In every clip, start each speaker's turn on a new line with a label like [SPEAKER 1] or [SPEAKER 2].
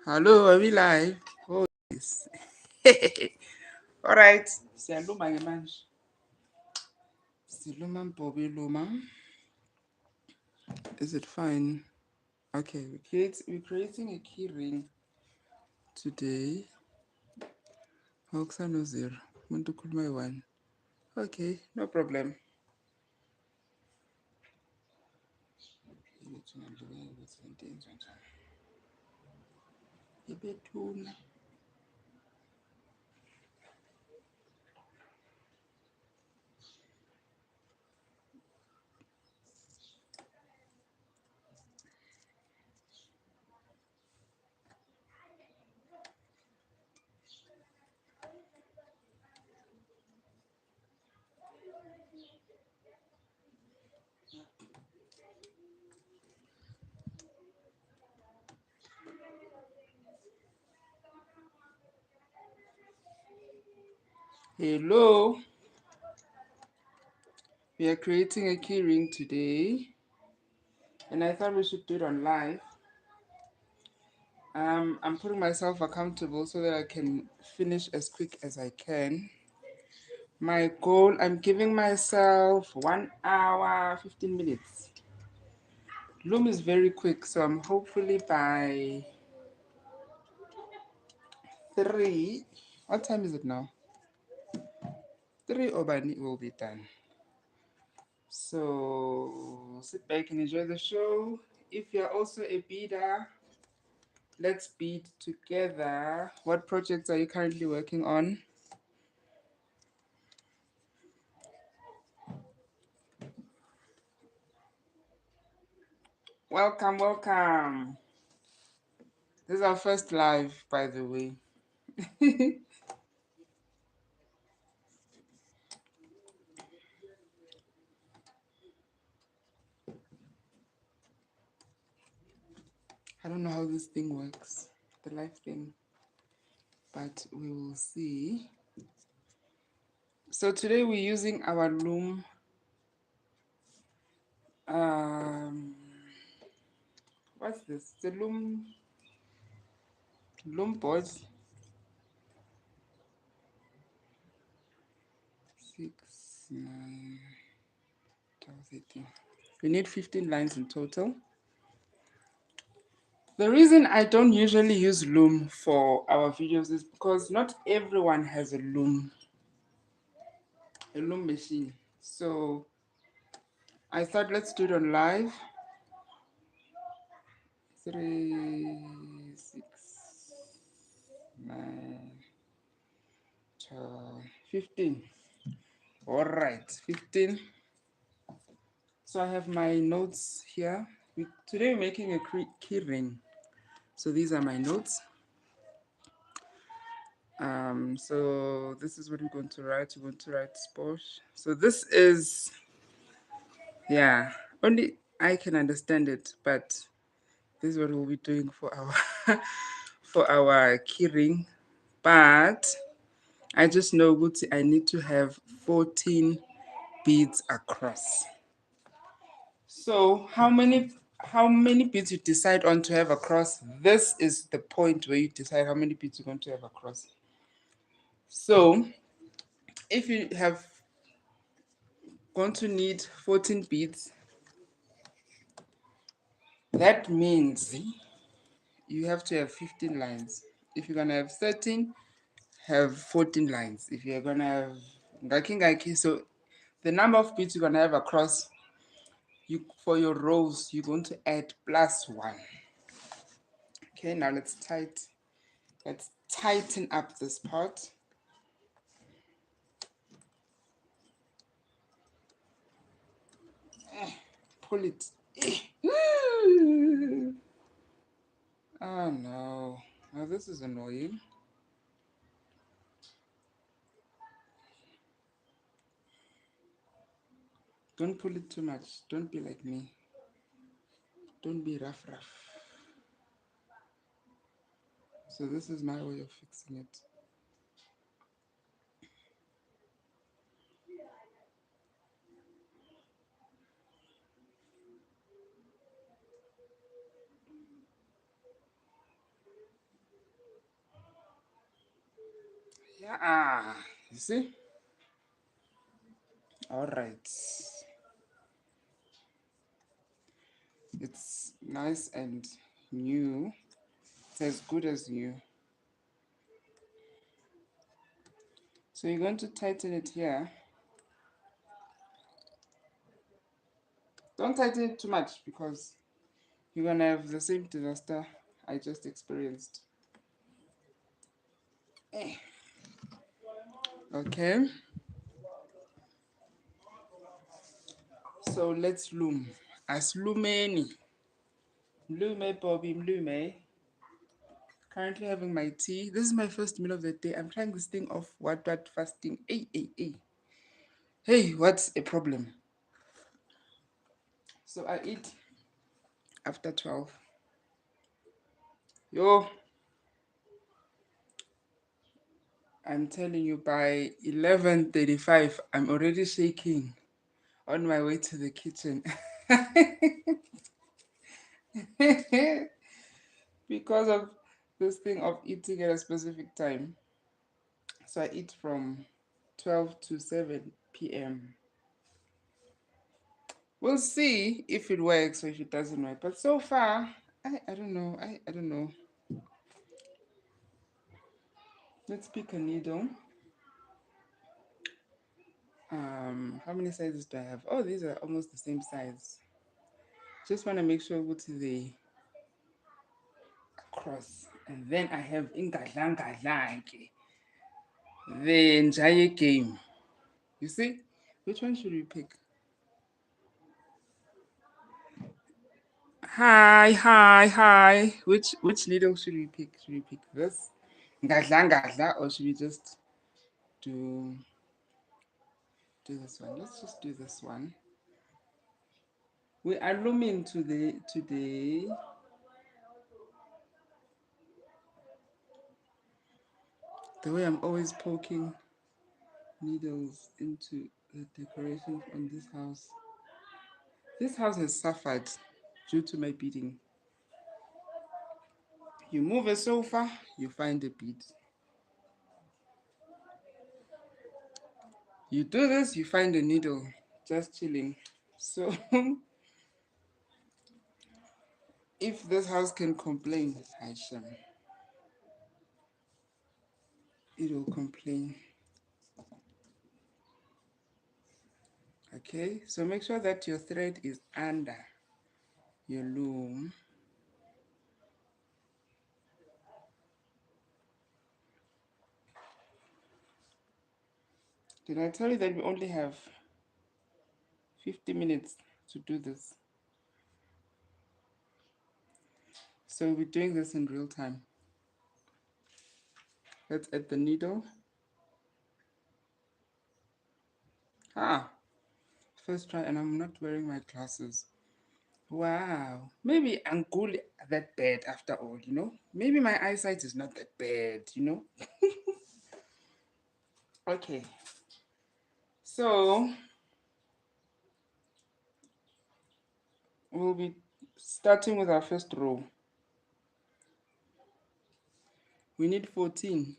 [SPEAKER 1] Hello, are we live? Oh, yes. All right. Siyaluma ke manje. Siluma Bobby Luma. Is it fine? Okay, we're creating a key ring today. Hoxano zero. Want to call my one? Okay, no problem. Hello. We are creating a key ring today. And I thought we should do it on live. I'm putting myself accountable so that I can finish as quick as I can. My goal, I'm giving myself 1 hour, 15 minutes. Loom is very quick, so I'm hopefully by 3. What time is it now? 3 or by will be done. So sit back and enjoy the show. If you're also a beader, let's bead together. What projects are you currently working on? Welcome, welcome. This is our first live, by the way. I don't know how this thing works, the live thing, but we will see. So today we're using our Loom. What's this? The Loom board. 6, 9, 12, 13. We need 15 lines in total. The reason I don't usually use Loom for our videos is because not everyone has a Loom machine. So I thought let's do it on live. 3, 6, 9, 12, 15. All right, 15. So I have my notes here. Today we're making a key ring. So these are my notes. So this is what we're going to write. We're going to write Sposh. So this is, yeah, only I can understand it, but this is what we'll be doing for our for our key ring. But I just know I need to have 14 beads across. So how many beads you decide on to have across? This is the point where you decide how many beads you're going to have across. So if you have going to need 14 beads, that means you have to have 15 lines. If you're gonna have 13, have 14 lines. If you're gonna have ngaki, so the number of beads you're gonna have across, for your rows, you're going to add +1. Okay, now let's tighten up this part. Pull it. Oh no. Now this is annoying. Don't pull it too much. Don't be like me. Don't be rough. So this is my way of fixing it. Yeah, you see? All right. It's nice and new. It's as good as new. So you're going to tighten it here. Don't tighten it too much because you're going to have the same disaster I just experienced. Okay. So let's loom. Aslumeni. Mlume, Bobby, Mlume. Currently having my tea. This is my first meal of the day. I'm trying this thing off. What fasting? Hey. Hey, what's a problem? So I eat after 12. Yo, I'm telling you, by 11:35, I'm already shaking on my way to the kitchen. Because of this thing of eating at a specific time. So I eat from 12 to 7 p.m. We'll see if it works or if it doesn't work. But so far, I don't know. I don't know. Let's pick a needle. How many sizes do I have? Oh, these are almost the same size. Just want to make sure go to the cross. And then I have ingadlangadlanke. The entire game. You see? Which one should we pick? Hi. Which needle should we pick? Should we pick this? Ngadla, or should we just do this one? Let's just do this one. We are looming today. The way I'm always poking needles into the decoration on this house. This house has suffered due to my beading. You move a sofa, you find a bead. You do this, you find a needle just chilling. So if this house can complain, Hashem, it will complain. Okay, so make sure that your thread is under your loom. Did I tell you that we only have 50 minutes to do this? So we'll be doing this in real time. Let's add the needle. First try, and I'm not wearing my glasses. Wow, maybe I'm good that bad after all, you know? Maybe my eyesight is not that bad, you know? Okay, so we'll be starting with our first row. We need 14.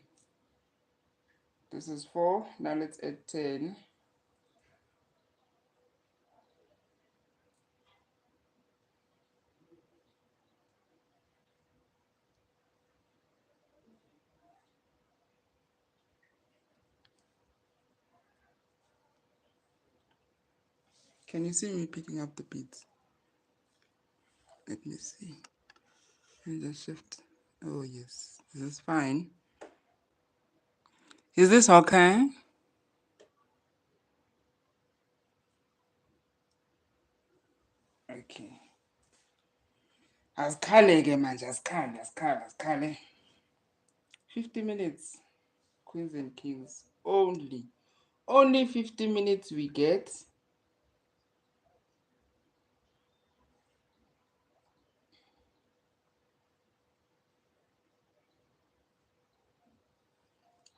[SPEAKER 1] This is 4. Now let's add 10. Can you see me picking up the beads? Let me see. And just shift. Oh, yes. This is fine. Is this okay? Okay. Asikhale-ke manje, asikhale. 50 minutes, queens and kings. Only 50 minutes we get.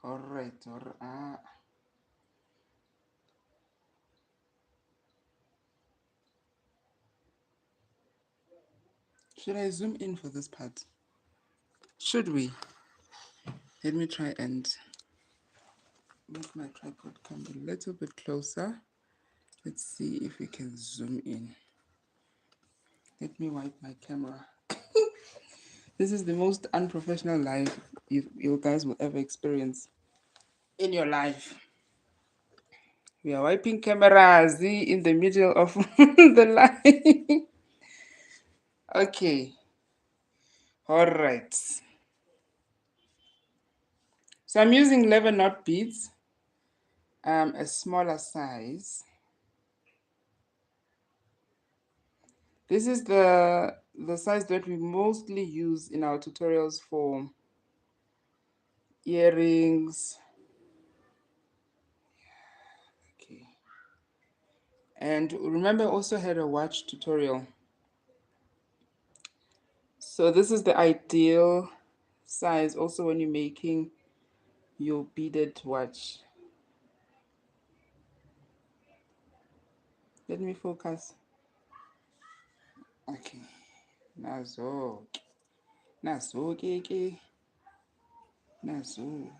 [SPEAKER 1] All right. Should I zoom in for this part? Should we? Let me try and make my tripod come a little bit closer. Let's see if we can zoom in. Let me wipe my camera. This is the most unprofessional life you guys will ever experience in your life. We are wiping cameras in the middle of the line. Okay. All right. So I'm using 11 knot beads, a smaller size. This is the size that we mostly use in our tutorials for earrings. Okay. And remember, I also had a watch tutorial. So this is the ideal size also when you're making your beaded watch. Let me focus. Okay. Nazo. Nazo keke. Nazo.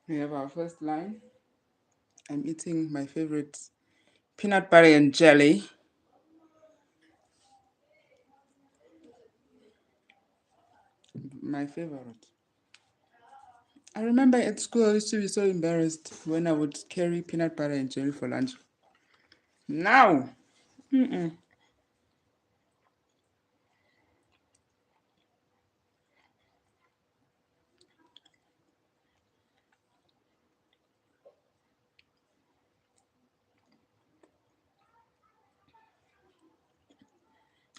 [SPEAKER 1] We have our first line. I'm eating my favorite peanut butter and jelly. My favorite. I remember at school I used to be so embarrassed when I would carry peanut butter and jelly for lunch. Now,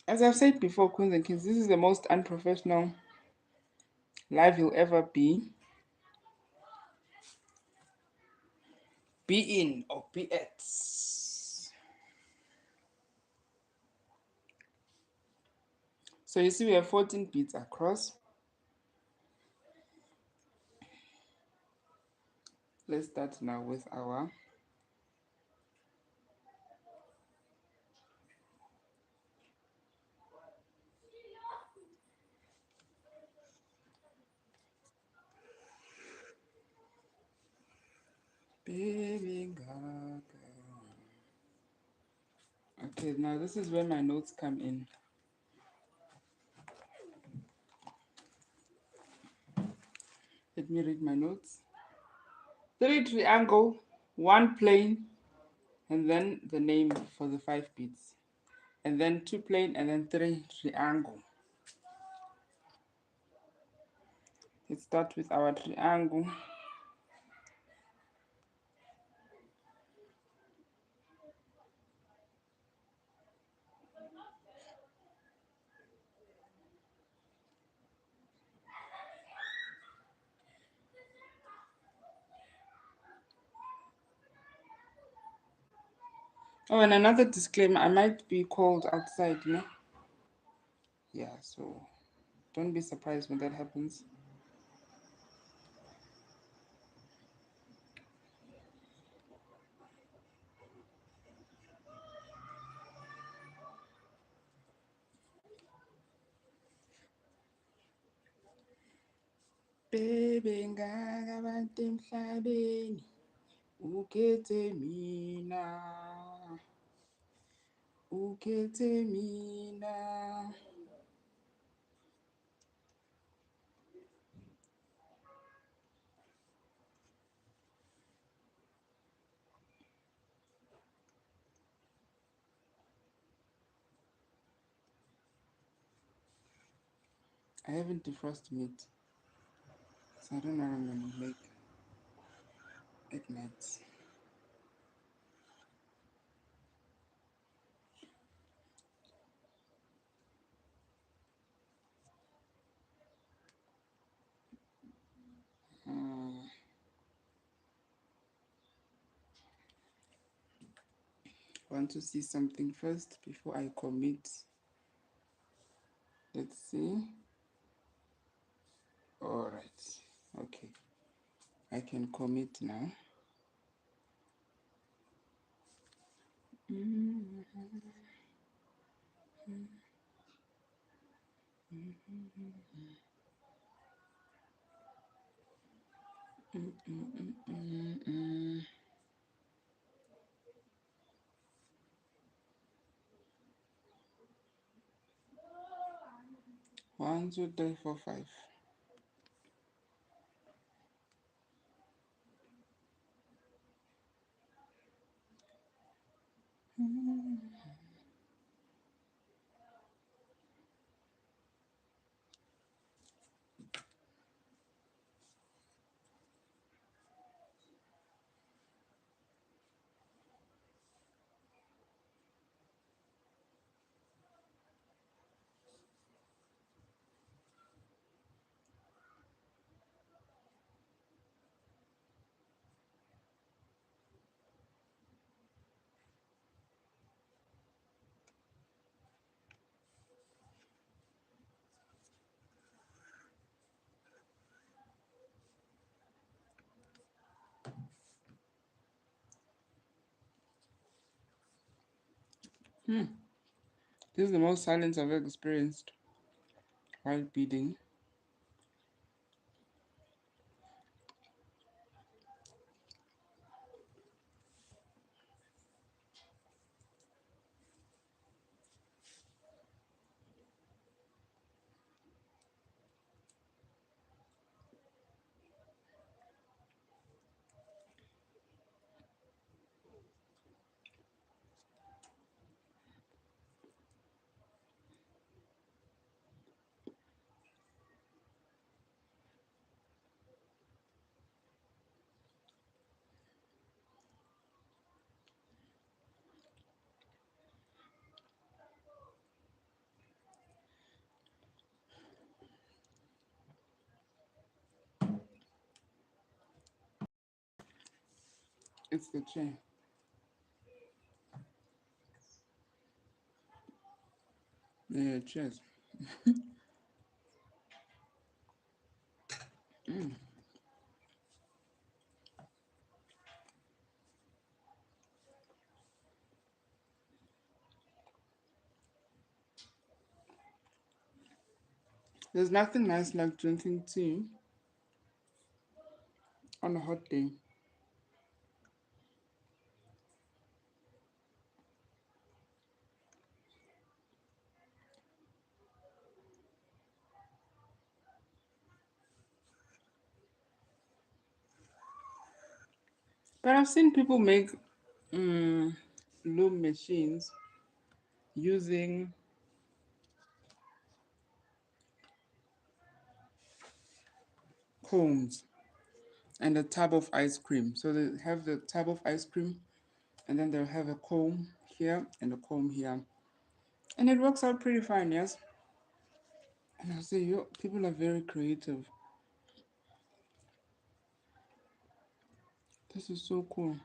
[SPEAKER 1] as I've said before, Queens and Kings, this is the most unprofessional live you'll ever be. Be in or be at. So you see we have 14 beads across. Let's start now with our baby gaga. Okay, now this is where my notes come in. Let me read my notes. 3 triangle, 1 plain, and then the name for the 5 beads. And then 2 plain, and then 3 triangle. Let's start with our triangle. Oh, and another disclaimer, I might be called outside, you know? Yeah, so don't be surprised when that happens. Baby ngaka bantu emhlabeni ukhethe mina ukhethe mina. I haven't defrosted meat, so I don't know what I'm gonna make at night. Want to see something first before I commit. Let's see. All right. Okay. I can commit now. 1, 2, 3, 4, 5. This is the most silence I've ever experienced while beading. It's the chair. Yeah, cheers. There's nothing nice like drinking tea on a hot day. But I've seen people make loom machines using cones and a tub of ice cream. So they have the tub of ice cream and then they'll have a comb here and a comb here. And it works out pretty fine, yes? And I say, yo, people are very creative. This is so cool.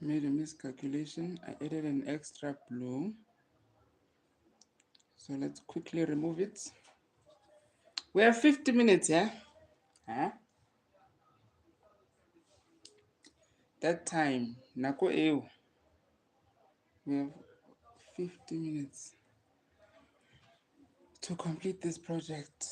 [SPEAKER 1] Made a miscalculation. I added an extra blow. So let's quickly remove it. We have 50 minutes, yeah? Huh? That time, nako eo. We have 50 minutes to complete this project.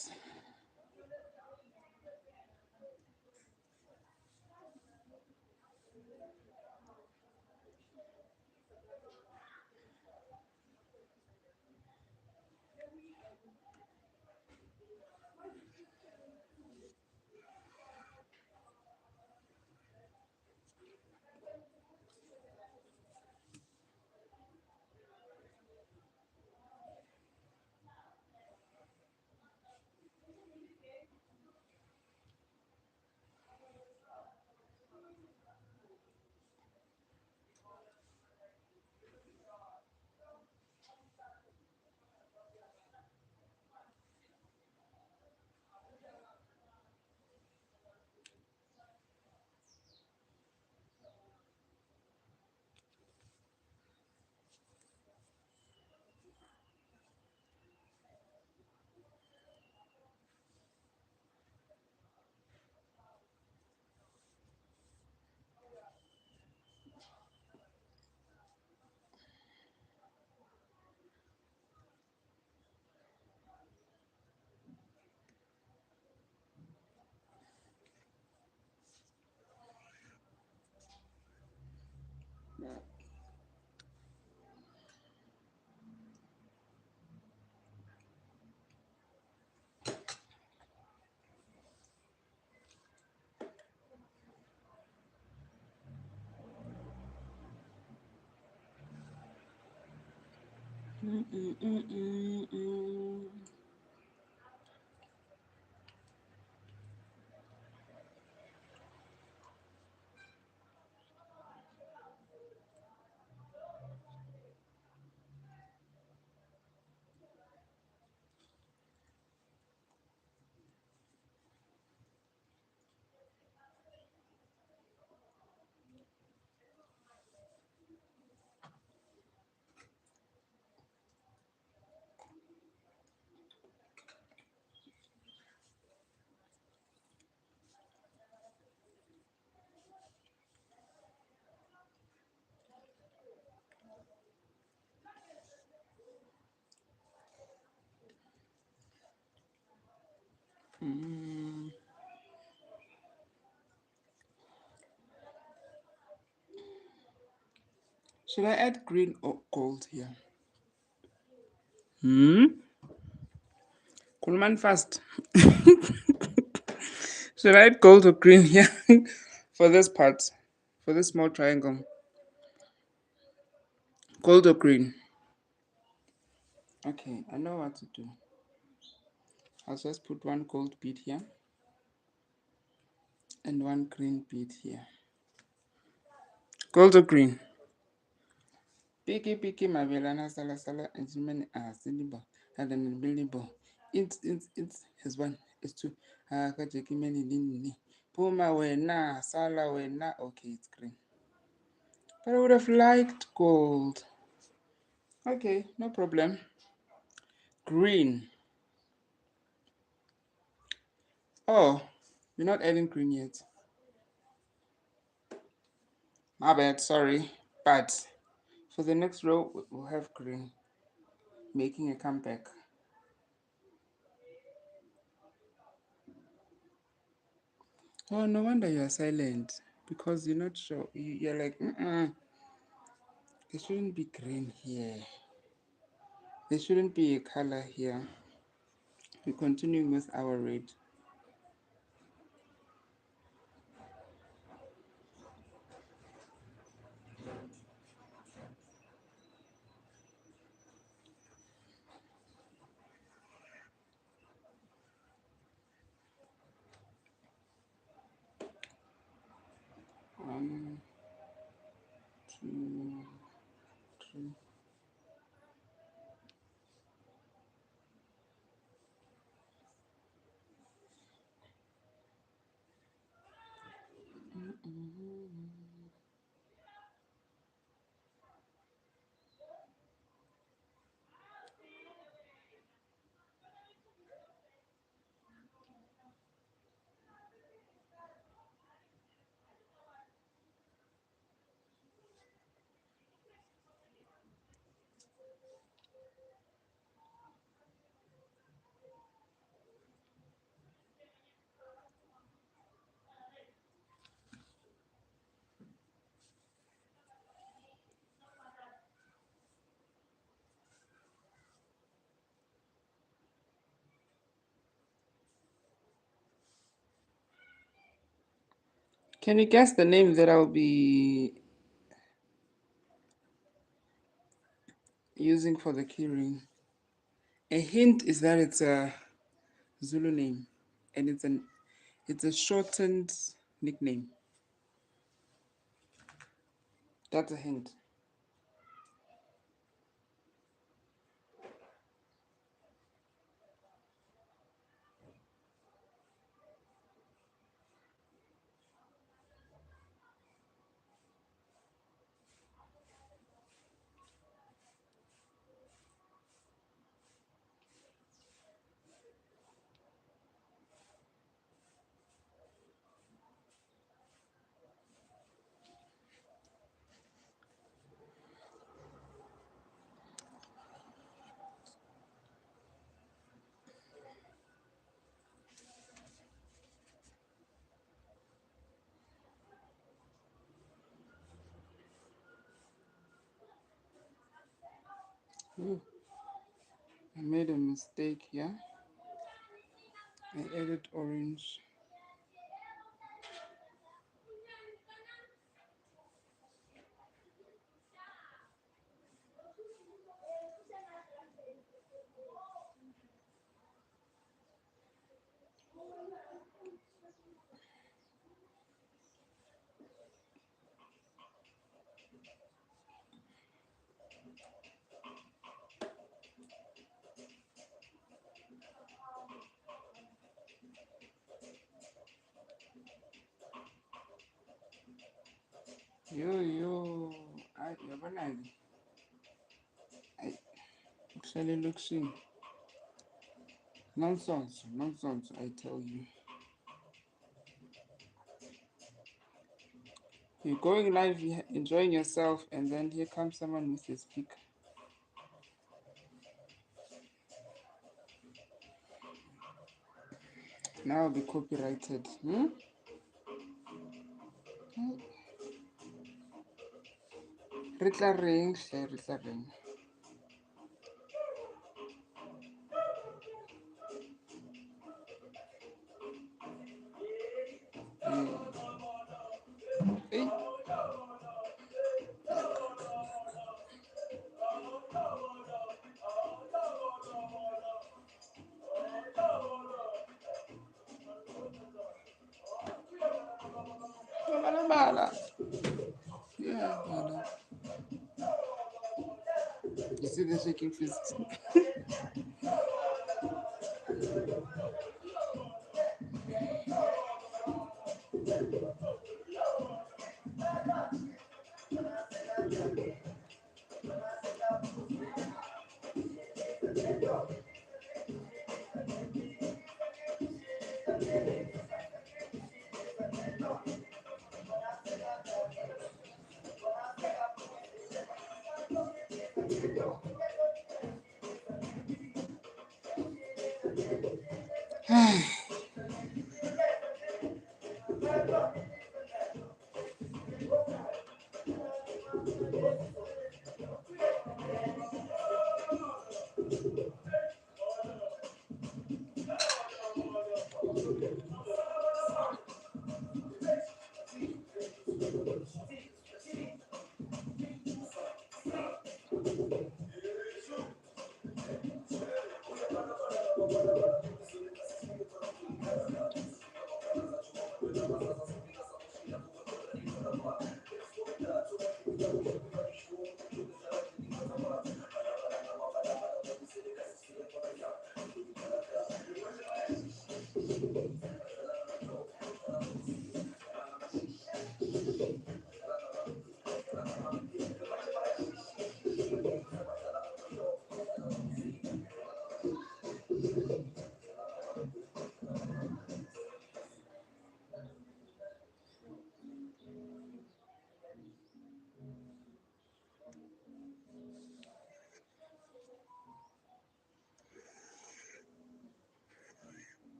[SPEAKER 1] Should I add green or gold here? Kulman fast. Should I add gold or green here for this part? For this small triangle? Gold or green? Okay, I know what to do. I'll just put one gold bead here and one green bead here. Gold or green? Piki mavelana sala sala and asinibo and then bilibo. It's his one, it's two. Kajeki many nini. Puma wena, sala wena. Okay, it's green. But I would have liked gold. Okay, no problem. Green. Oh, you're not adding green yet. My bad, sorry. But for the next row, we'll have green making a comeback. Oh, no wonder you're silent. Because you're not sure. You're like, there shouldn't be green here. There shouldn't be a color here. We're continuing with our red. One, two, three. Can you guess the name that I'll be using for the keyring? A hint is that it's a Zulu name and it's a shortened nickname. That's a hint. Ooh, I made a mistake here. I added orange. Yo, uyabona-ke ayi ukuhlala elokishini nonsense, I tell you. You're going live, you're enjoying yourself, and then here comes someone with a speaker. Now I'll be copyrighted. Re tla reng hle, re tla reng? Hey. Bala. Yeah, bala. You see the shaking fist?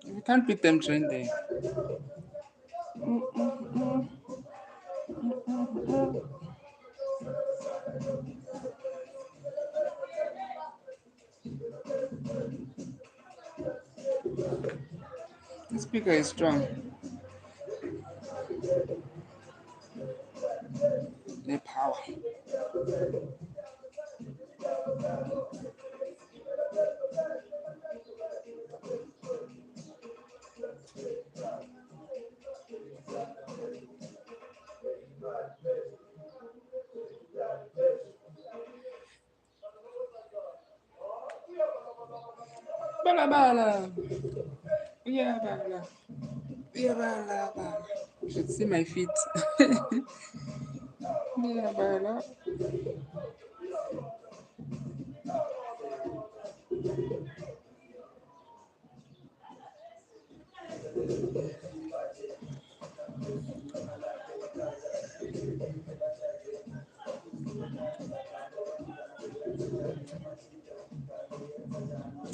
[SPEAKER 1] You can't beat them trending. The speaker is strong. The power. Bala. Yeah, bala. Yeah, bala. You should see my feet. Yeah, bala.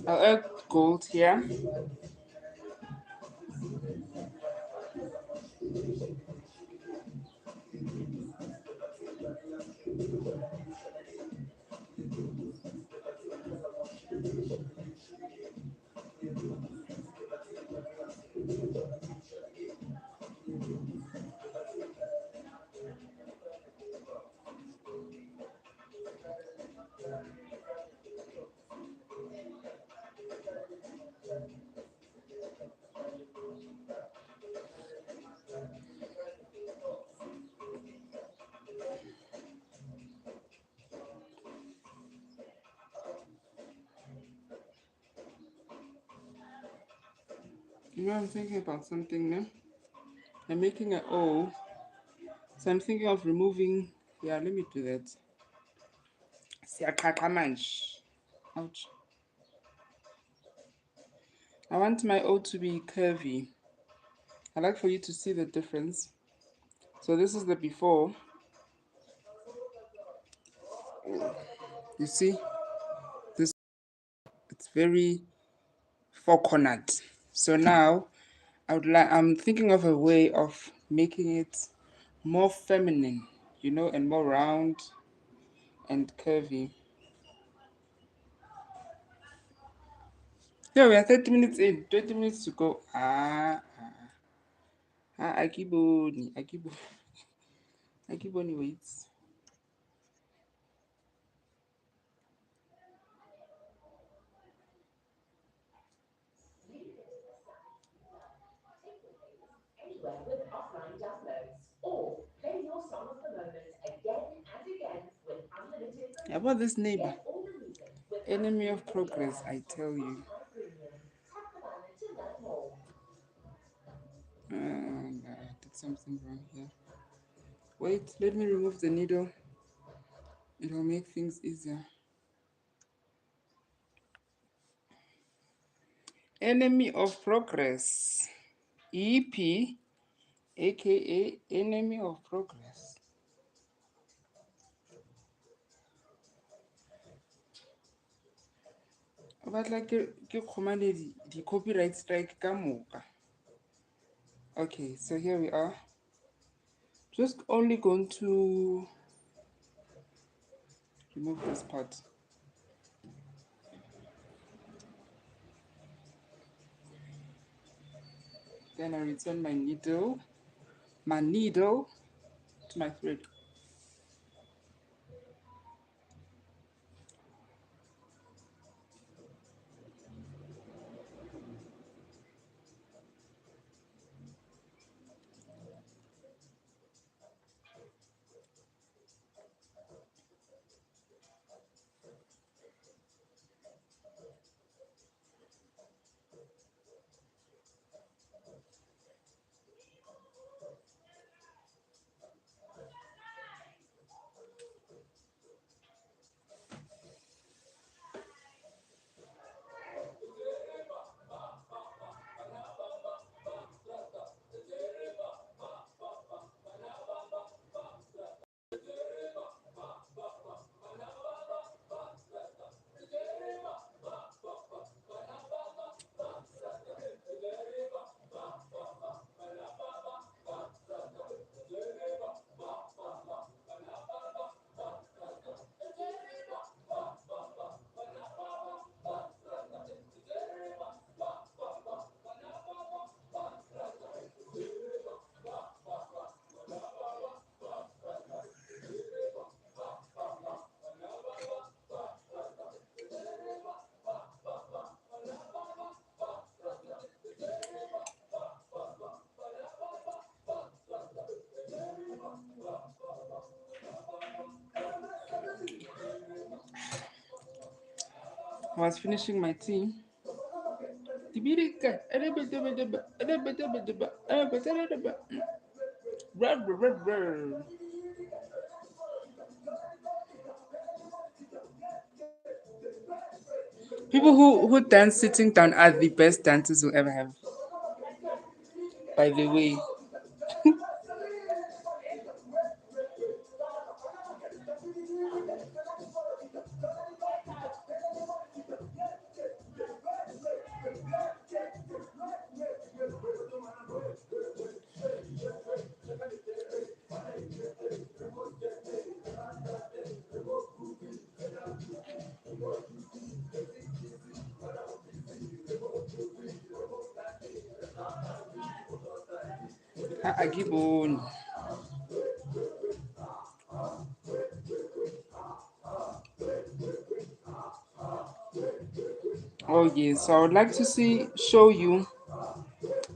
[SPEAKER 1] I'll add gold here. You know, I'm thinking about something now. I'm making an O, so I'm thinking of removing. Yeah, let me do that. Siyaqhaqha manje. Ouch. I want my O to be curvy. I'd like for you to see the difference. So this is the before. You see, this it's very four cornered. So now I'm thinking of a way of making it more feminine, you know, and more round and curvy. Yeah, we are 30 minutes in, 20 minutes to go. Akiboni, Akiboni waits.
[SPEAKER 2] Anywhere with offline downloads, or play your song of the moment again and again with unlimited
[SPEAKER 1] How about this neighbor?
[SPEAKER 2] Get all the music with
[SPEAKER 1] Enemy of progress, I tell you.
[SPEAKER 2] Premium. Tap the banner to learn more.
[SPEAKER 1] I did something wrong here. Wait, let me remove the needle. It will make things easier. Enemy of progress. EP, aka enemy of progress. But like the copyright strike ka moka. Okay, so here we are. Just only going to remove this part. Then I return my needle to my thread. I was finishing my tea. People who dance sitting down are the best dancers you'll ever have. By the way, Agibon. Oh yes, so I would like to show you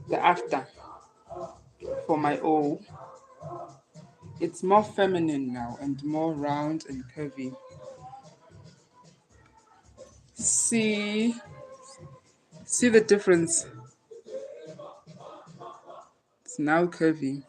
[SPEAKER 1] the after for my O. It's more feminine now and more round and curvy. See, see the difference. It's now curvy.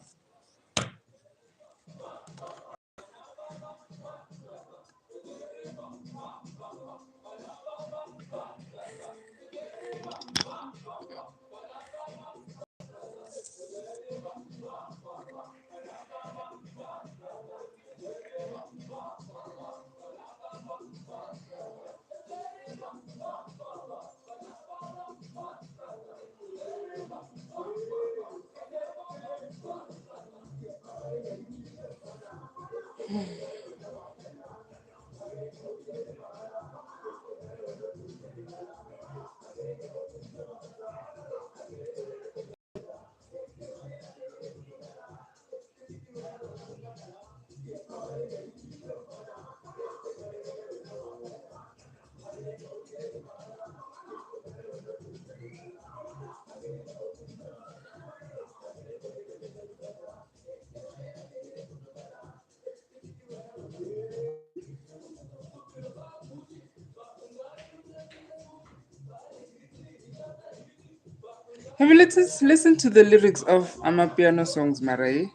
[SPEAKER 1] Have you listened to the lyrics of Amapiano songs, Marai?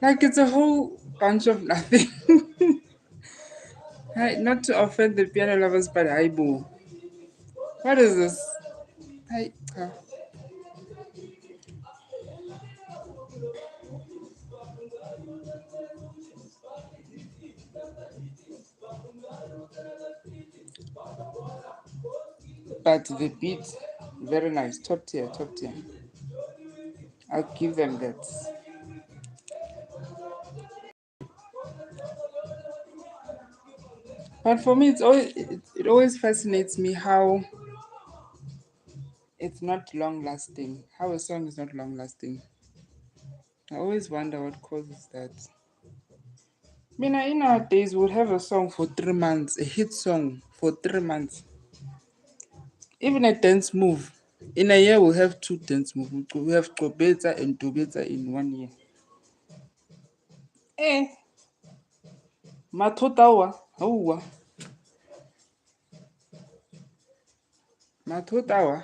[SPEAKER 1] Like it's a whole bunch of nothing. Not to offend the piano lovers, but Aibu. What is this? Hi. But the beat, very nice. Top tier, top tier. I'll give them that. But for me, it always fascinates me how it's not long lasting. How a song is not long lasting. I always wonder what causes that. I mean, in our days, we'll have a song for 3 months, a hit song for 3 months. Even a dance move. In a year, we'll have two dance moves. We have Kobeta and Tobeta in 1 year. Eh, Matotawa. Hauwa. Matotawa.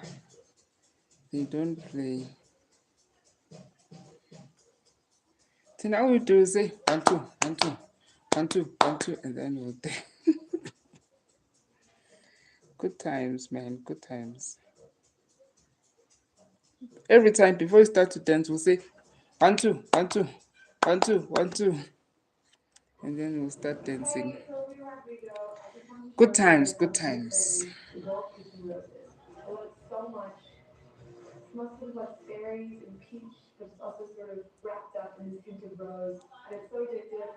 [SPEAKER 1] They don't play. Then all we do is say 1 2 1 2 1 2 1 2, and then we'll good times, man. Good times. Every time before we start to dance, we'll say 1 2 1 2 1 2 1 2, and then we'll start dancing. Good times, good times.
[SPEAKER 2] Adult kitchen roses. Oh, it's so much. It smells sort of like berries and peach, but it's also sort of wrapped up in this hint of rose. And it's so addictive.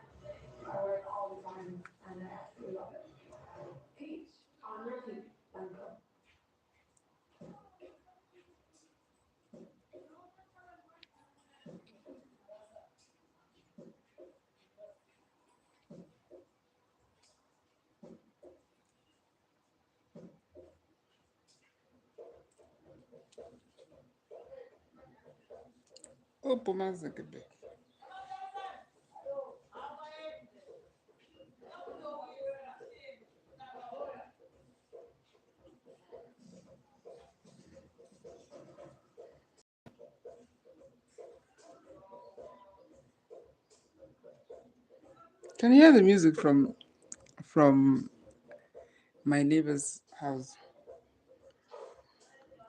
[SPEAKER 2] I wear it all the time, and I absolutely love it. Peach on repeat. Uncle.
[SPEAKER 1] Oh, Pomazakebe. Can you hear the music from my neighbor's house?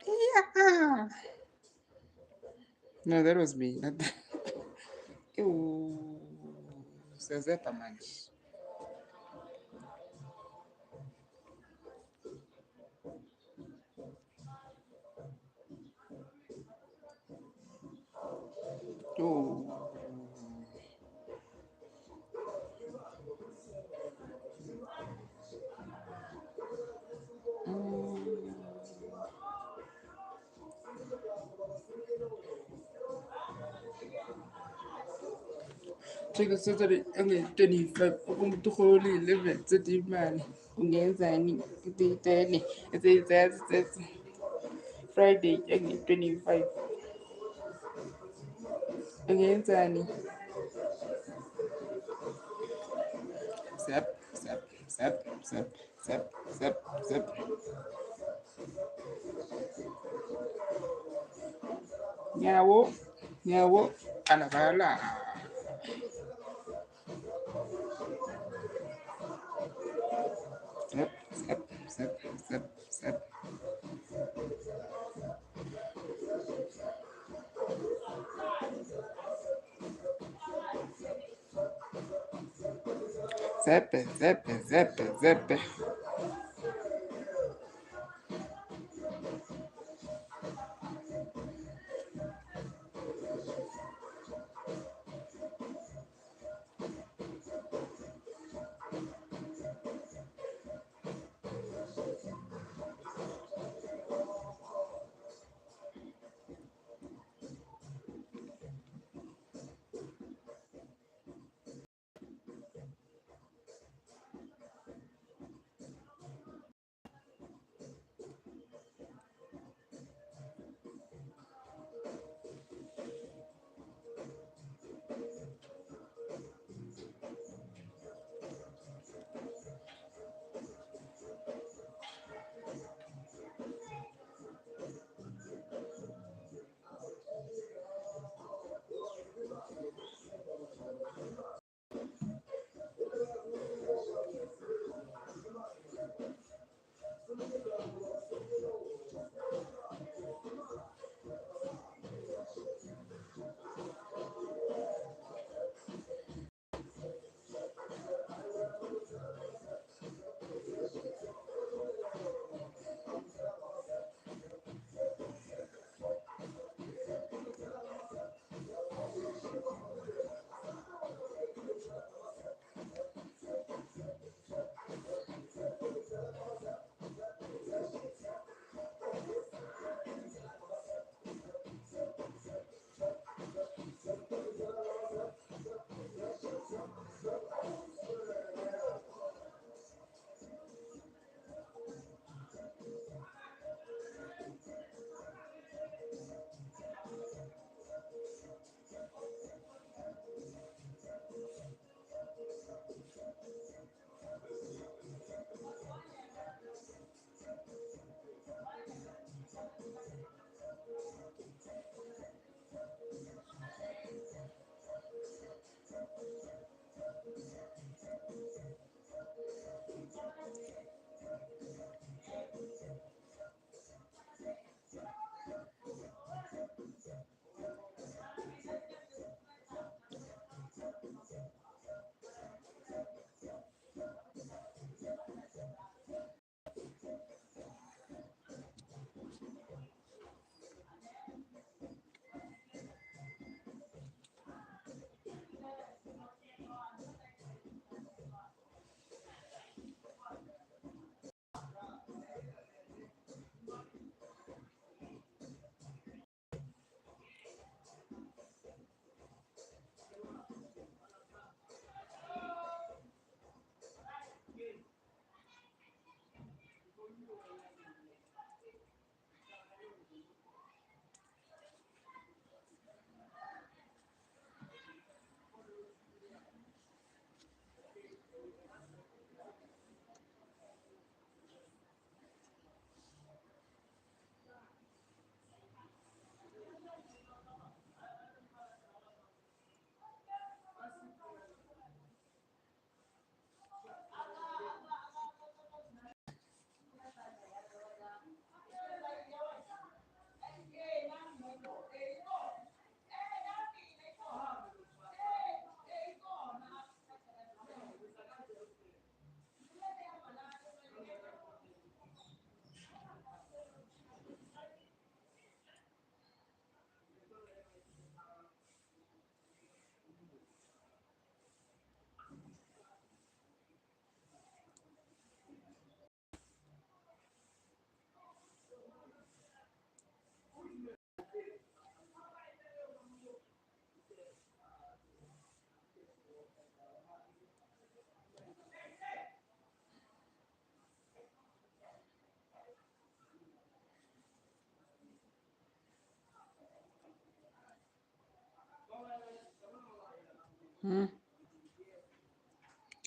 [SPEAKER 1] Yeah. No, that was me. Not Ew. Sezepa manje. Oh. check Saturday, okay, 25, ukumtuholi 11, 30 imali, ungenzani, kutiteni, that's Friday, okay, 25, ungenzani, zap, zap, zap, zap, zap, zap, zap, nyawo, nyawo, alabala, zap, zap, zap, zap, zap, zap, zap, zap, zap,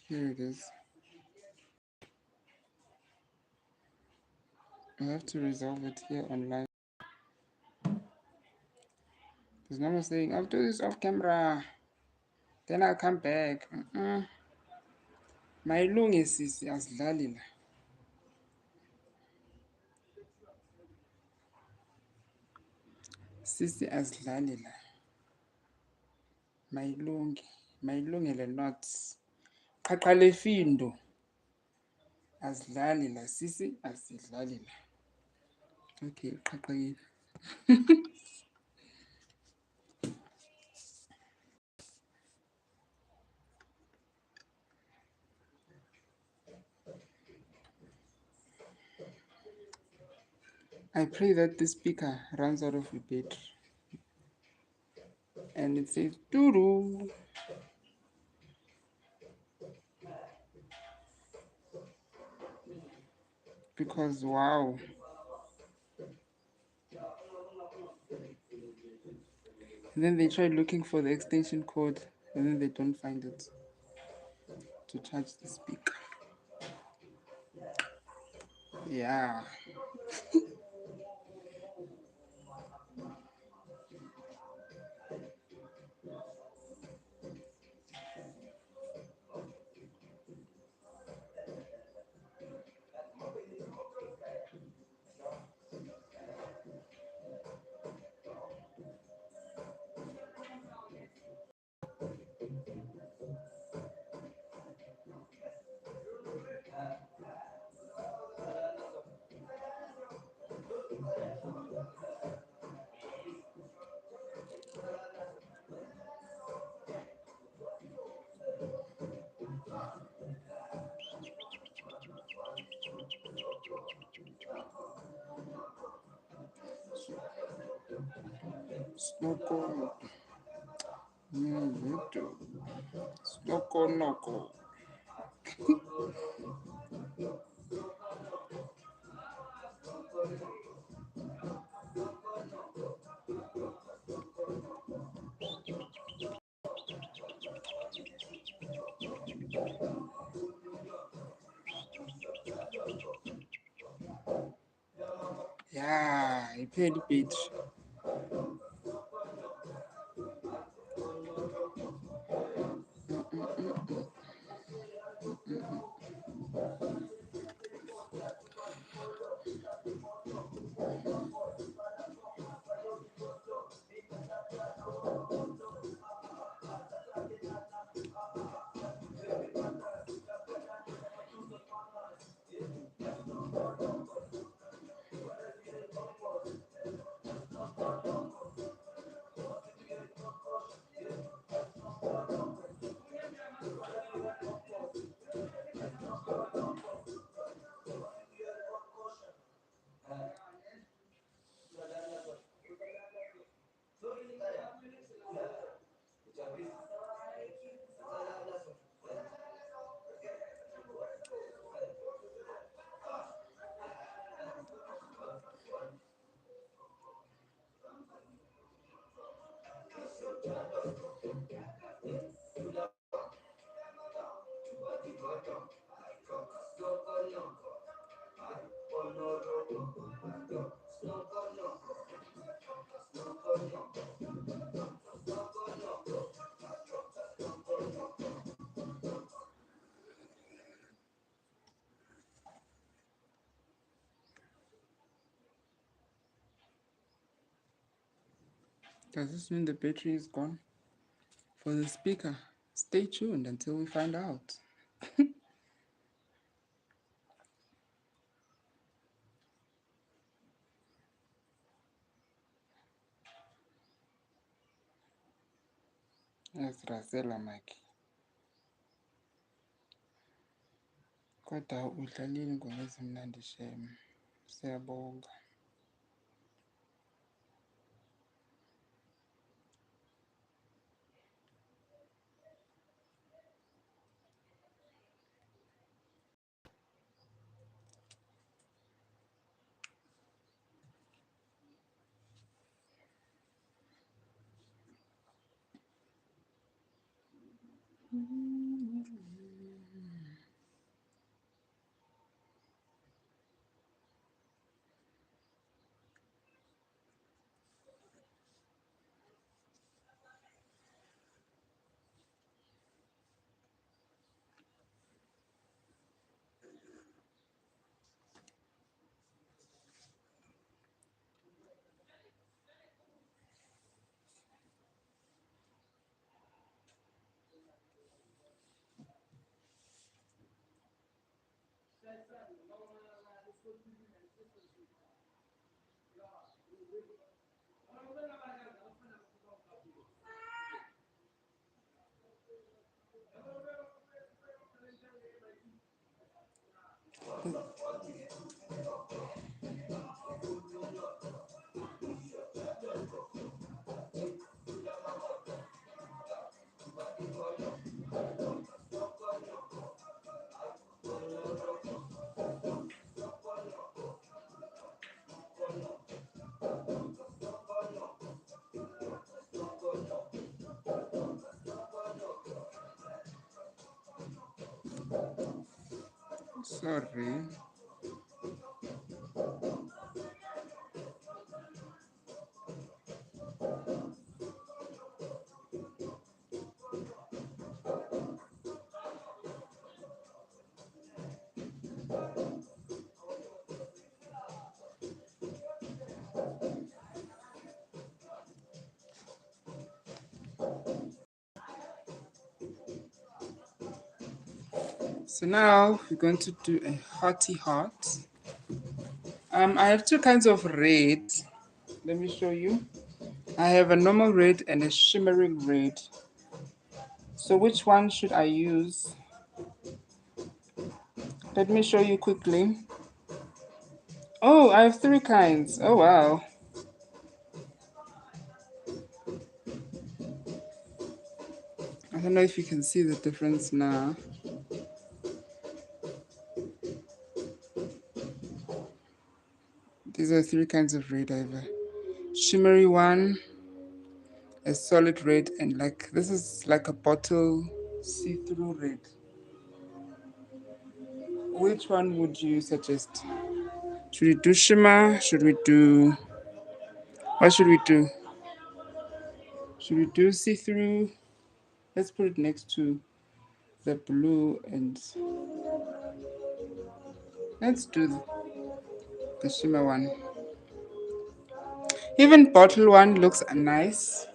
[SPEAKER 1] Here it is. I have to resolve it here online. Because no one's saying, I'll do this off camera. Then I'll come back. Mayilungi sisi asidlali la. Sisi asidlali la. Mayilungi. Mayilungele not. Qhaqhale findo. Asidlali la. Sisi asidlali la. Okay, qhaqhile. I pray that the speaker runs out of battery. And it says doo-doo. Because wow. And then they try looking for the extension code and then they don't find it to charge the speaker. Yeah. Snoko. Snoko noko. Yeah, I paid it. Does this mean the battery is gone for the speaker? Stay tuned until we find out. Yazrazela Mike. Kodwa udlalile ingoma ezimnandi shem. Siyabonga. Sorry. So now we're going to do a hearty heart. I have two kinds of red. Let me show you. I have a normal red and a shimmering red. So which one should I use? Let me show you quickly. Oh, I have three kinds. Oh wow. I don't know if you can see the difference now. These are three kinds of red. I have a shimmery one, a solid red, and like this is like a bottle see-through red. Which one would you suggest? Should we do shimmer? Should we do... What should we do? Should we do see-through? Let's put it next to the blue and let's do the shimmer one. Even bottle one looks nice,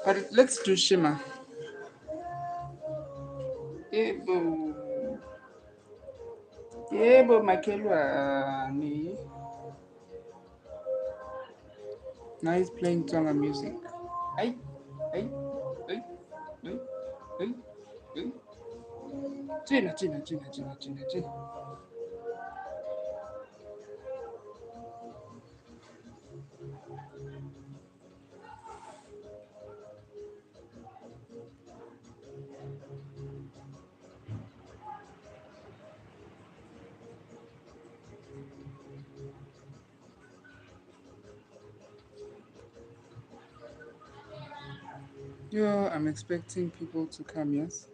[SPEAKER 1] but let's do shimmer. Yebo. Yebo makelwane. Now he's playing Tonga music. Ay, ay, ay, ay, ay, ay. Gina, Gina, Gina, Gina, Gina, Gina. Yo, I'm expecting people to come, yes?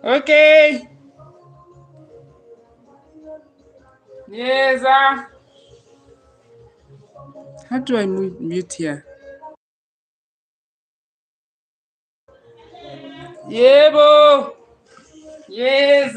[SPEAKER 1] Okay. Yes, how do I mute here? Yebo. Yes,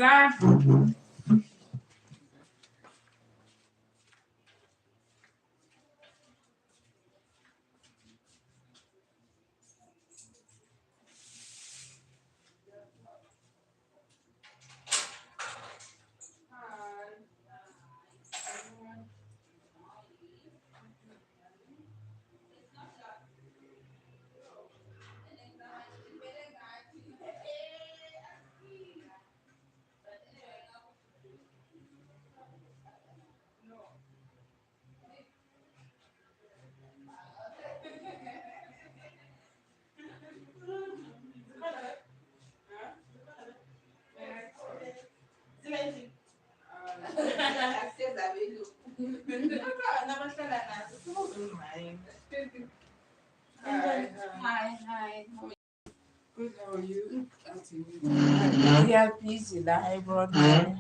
[SPEAKER 1] Hi, hi. Good, how are you? Yeah, busy. I brought my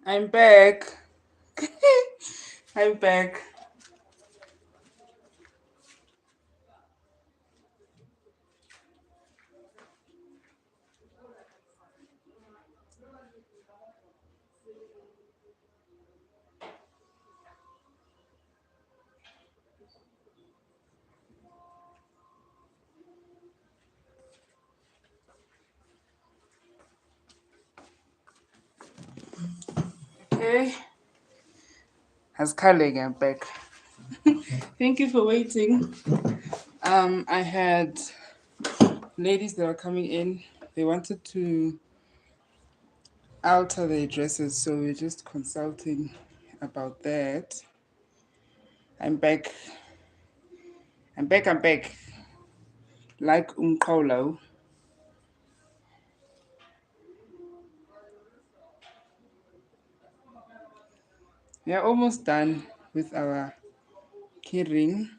[SPEAKER 1] I'm back. I'm back. Okay. As colleague, I'm back. Thank you for waiting. I had ladies that are coming in. They wanted to alter their dresses, so we're just consulting about that. I'm back. I'm back. I'm back. Like Umkolo. We are almost done with our keyring.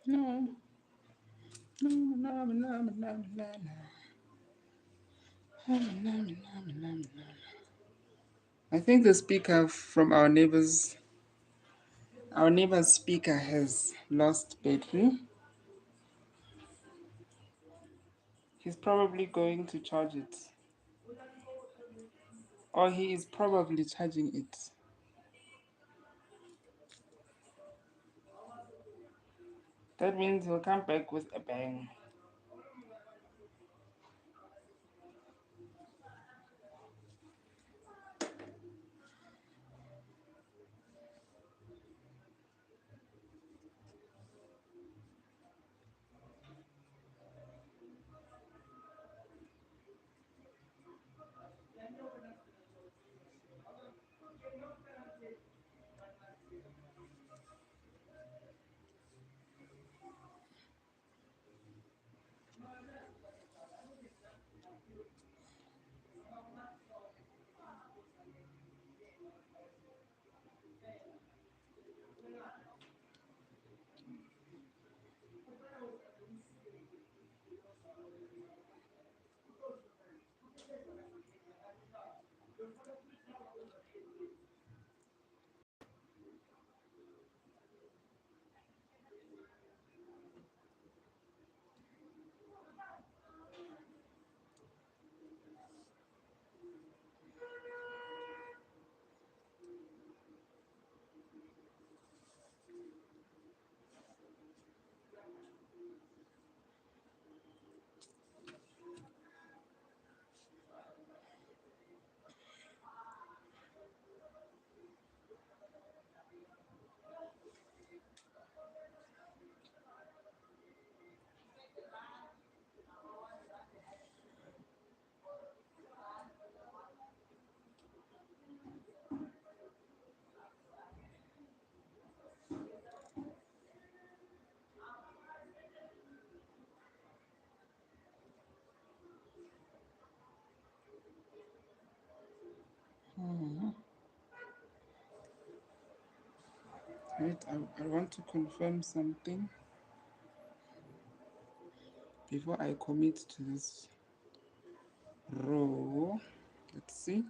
[SPEAKER 1] No, no, no, no, no, no, no. I think the speaker from our neighbor's speaker has lost battery. He's probably going to charge it. Or he is probably charging it. That means he'll come back with a bang. Wait, I want to confirm something before I commit to this row. Let's see.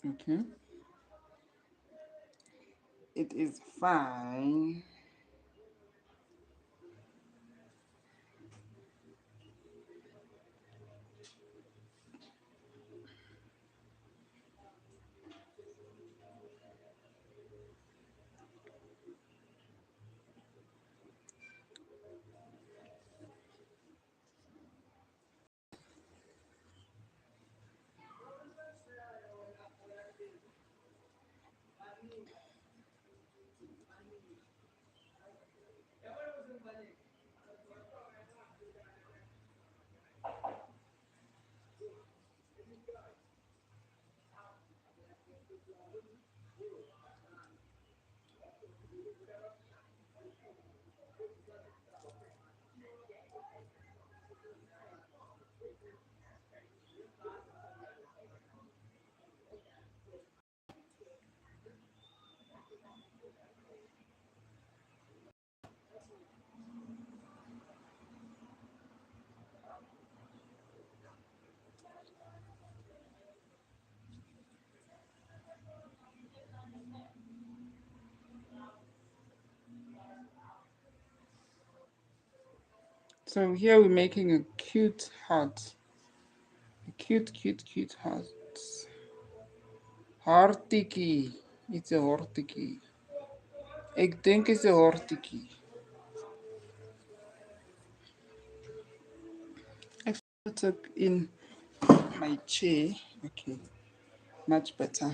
[SPEAKER 1] Okay. It is fine. So here we're making a cute heart. A cute, cute, cute heart. Hartiki. It's a hartiki. Ik denk it's a hartiki. I put up in my chair. Okay, much better.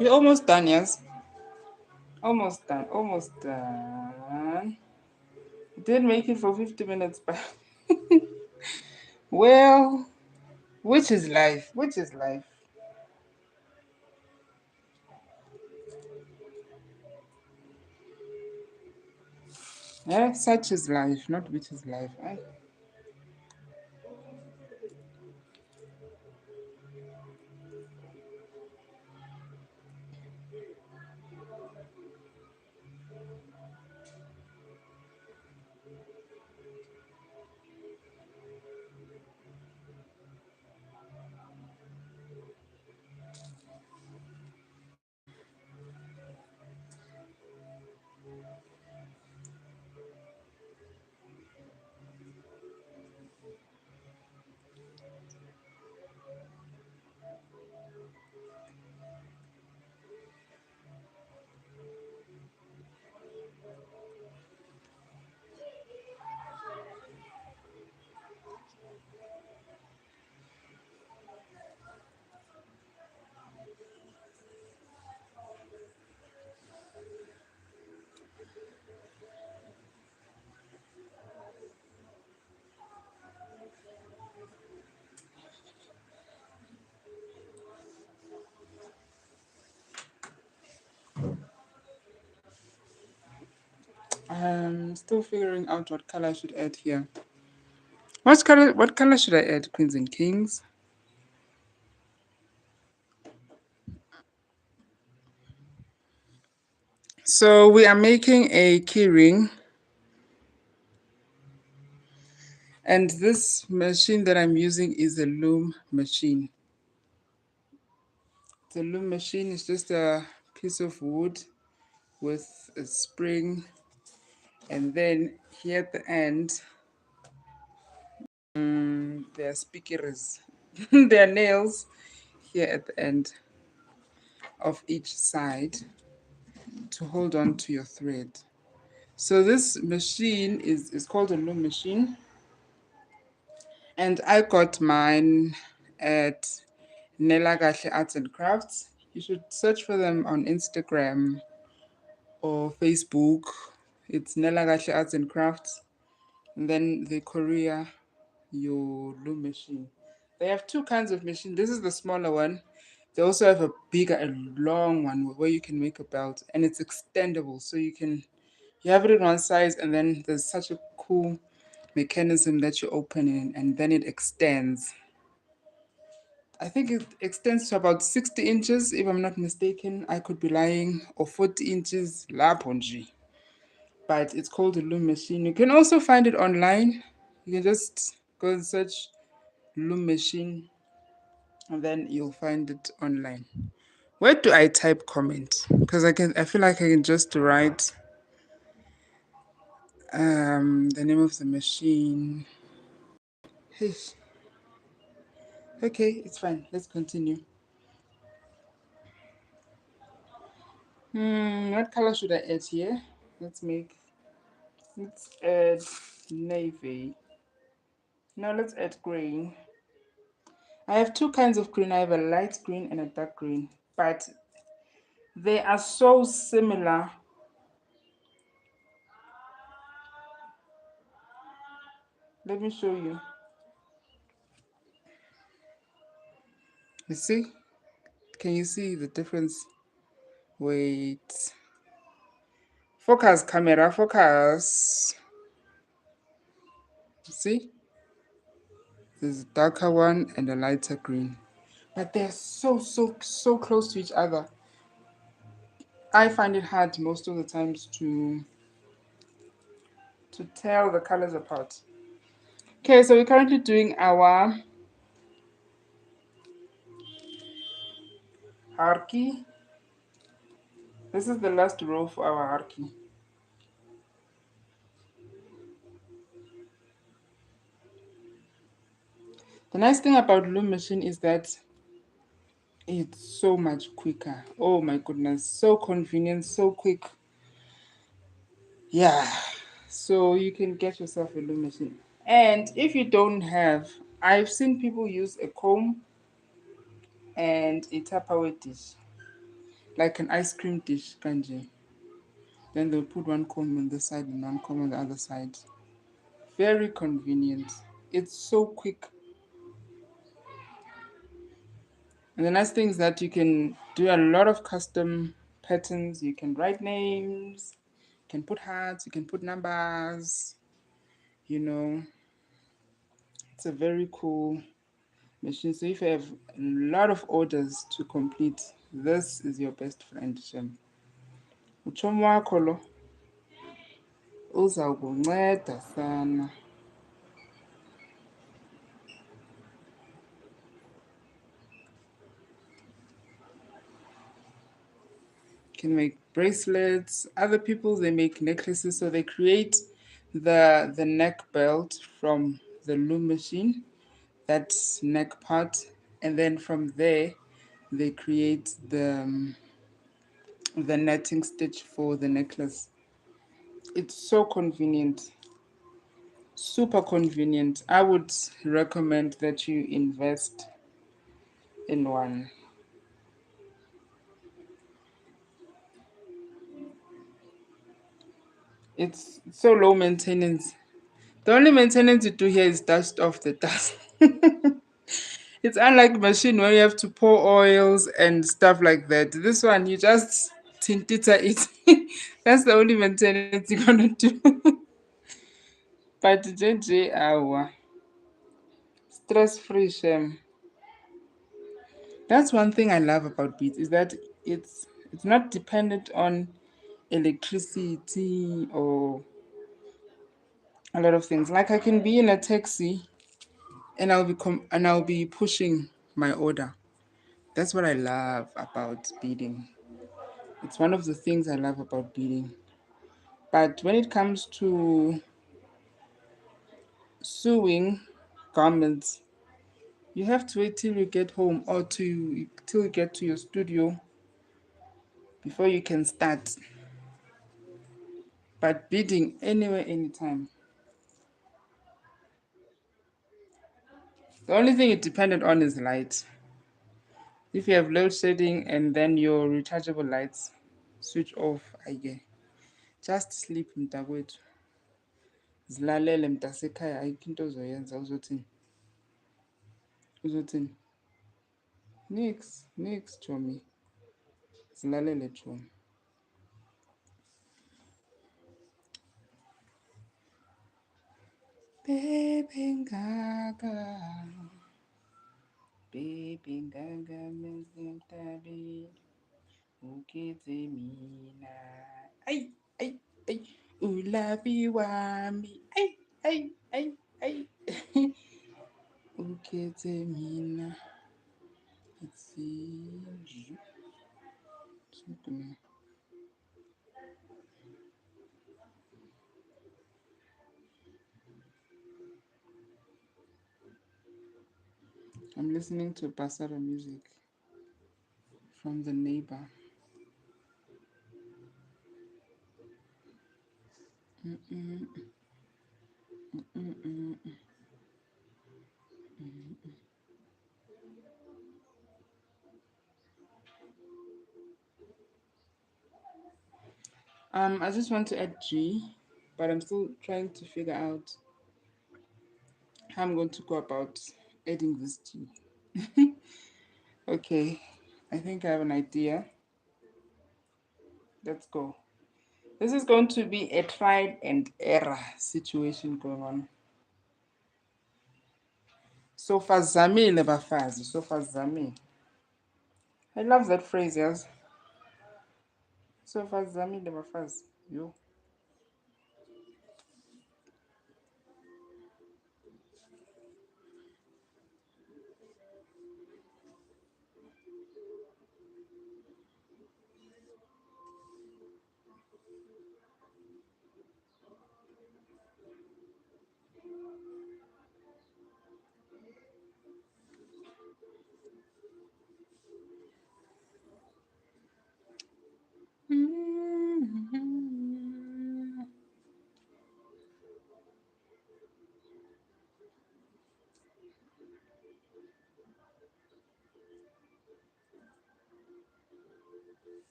[SPEAKER 1] You're almost done, yes? Almost done, almost done. Didn't make it for 50 minutes, but well, which is life? Which is life? Yeah, such is life, not which is life. I'm still figuring out what color I should add here. What color should I add, Queens and Kings? So we are making a key ring And this machine that I'm using is a Loom machine. The Loom machine is just a piece of wood with a spring, and then here at the end, there are speakers. There are nails here at the end of each side to hold on to your thread. So this machine is called a Loom machine, and I got mine at Nelagahle Arts and Crafts. You should search for them on Instagram or Facebook. It's Nelagahle Arts and Crafts. And then they courier your Loom machine. They have two kinds of machine. This is the smaller one. They also have a bigger and long one where you can make a belt, and it's extendable, so you have it in one size, and then there's such a cool mechanism that you open it, and then it extends. I think it extends to about 60 inches, if I'm not mistaken. I could be lying, or 40 inches, lapho nje. But it's called a Loom machine. You can also find it online. You can just go and search Loom machine, and then you'll find it online. Where do I type comment? Because I feel like I can just write the name of the machine. Hey, okay, it's fine. Let's continue. What color should I add here? Let's add navy. Now let's add green. I have two kinds of green. I have a light green and a dark green, but they are so similar. Let me show you. You see? Can you see the difference? Wait. Focus, camera, focus. See? There's a darker one and a lighter green. But they're so close to each other. I find it hard most of the times to tell the colors apart. Okay, so we're currently doing our harki. This is the last row for our harki. The nice thing about Loom machine is that it's so much quicker. Oh my goodness, so convenient, so quick. Yeah, so you can get yourself a Loom machine. And if you don't have, I've seen people use a comb and a Tupperware dish, like an ice cream dish, kanji. Then they'll put one comb on this side and one comb on the other side. Very convenient. It's so quick. And the nice thing is that you can do a lot of custom patterns. You can write names, you can put hearts, you can put numbers. You know, it's a very cool machine. So if you have a lot of orders to complete, this is your best friend, Shem. Uchomo wakho lo uzawukunceda sana. Can make bracelets. Other people, they make necklaces, so they create the neck belt from the Loom machine, that neck part, and then from there they create the netting stitch for the necklace. It's so convenient, super convenient. I would recommend that you invest in one. It's so low maintenance. The only maintenance you do here is dust off the dust. It's unlike machine where you have to pour oils and stuff like that. This one, you just tintita it. That's the only maintenance you're gonna do. But JJ, our stress free shame. That's one thing I love about beads is that it's not dependent on electricity or a lot of things. Like I can be in a taxi and I'll be pushing my order. That's what I love about beading. It's one of the things I love about beading. But when it comes to sewing garments, you have to wait till you get home or till you get to your studio before you can start. But beading anywhere, anytime. The only thing it depended on is light. If you have load shedding and then your rechargeable lights switch off, just sleep mntakwethu. Zilalele mntasekhaya, ayikho into ozoyenza uzothini? Uzothini? Nix chomi. Zilalele chomi. Baby ngaka. Baby ngaka mzimtabi. Ukitse mina. Ay, ay, ay. Ulabi wami. Ay, ay, ay, ay. Ukitse mina. Let's see. I'm listening to Basara music from the neighbor. Mm-mm, mm-mm. I just want to add G, but I'm still trying to figure out how I'm going to go about adding this G. Okay, I think I have an idea. Let's go. This is going to be a trial and error situation going on. So fazamile bafazi, so fazamile. I love that phrase, yes. So fazamile bafazi, yo.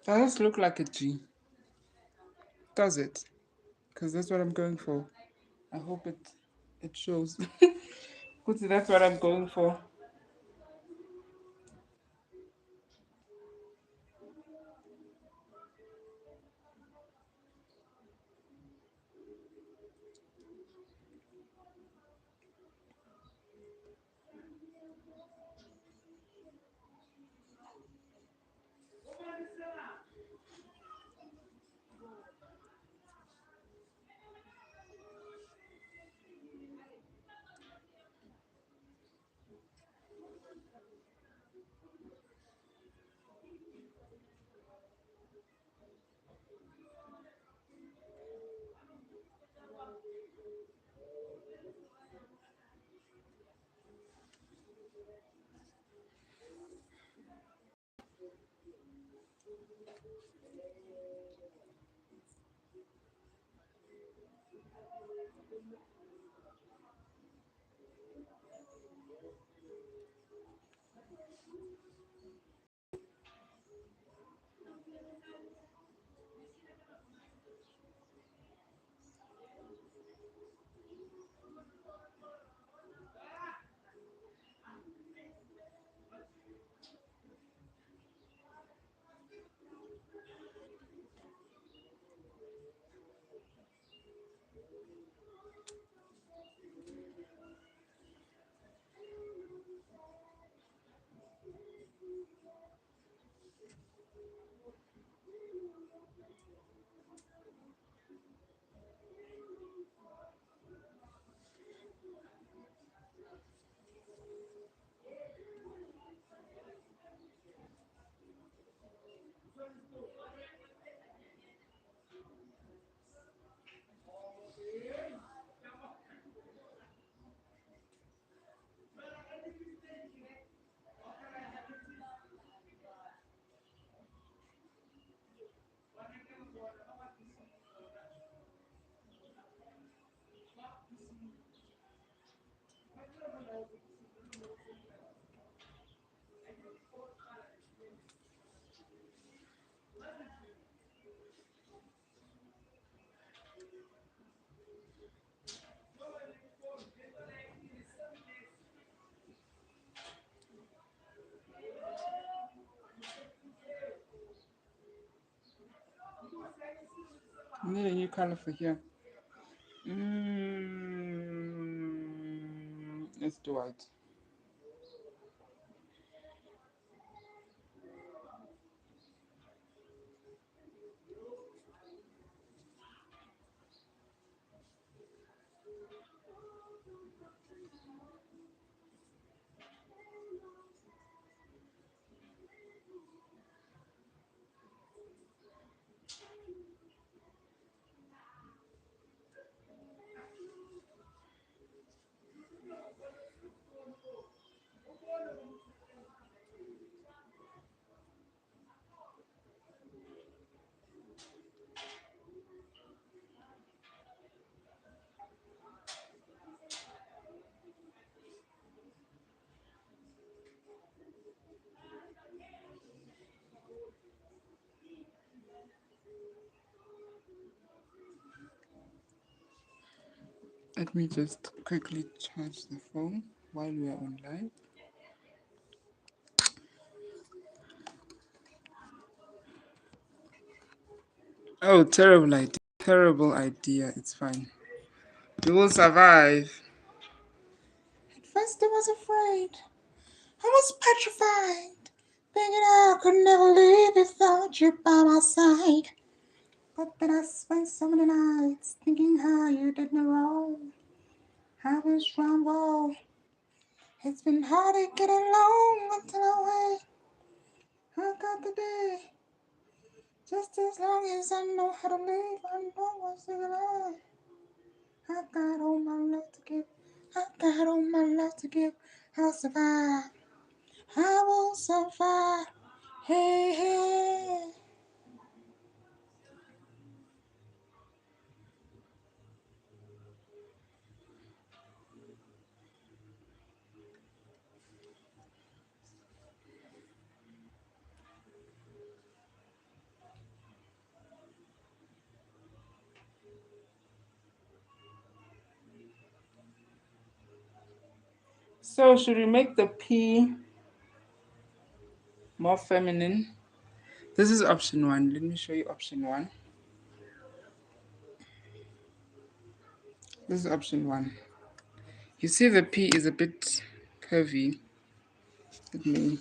[SPEAKER 1] Does this look like a G? Does it? Because that's what I'm going for. I hope it shows. Because that's what I'm going for. I need a new color for here. Let's do white. Let me just quickly charge the phone while we are online. Oh, terrible idea. Terrible idea. It's fine. You will survive. At first, I was afraid. I was petrified. Thinking I could never live without you by my side. But then I spent so many nights thinking how you did me wrong. I was wrong. It's been hard to get along until I got the day. Just as long as I know how to live, I know what's in life. I got all my love to give. I got all my love to give. I'll survive. I will survive. Hey, hey. So, should we make the P more feminine? This is option one. Let me show you option one. This is option one. You see, the P is a bit curvy. Let me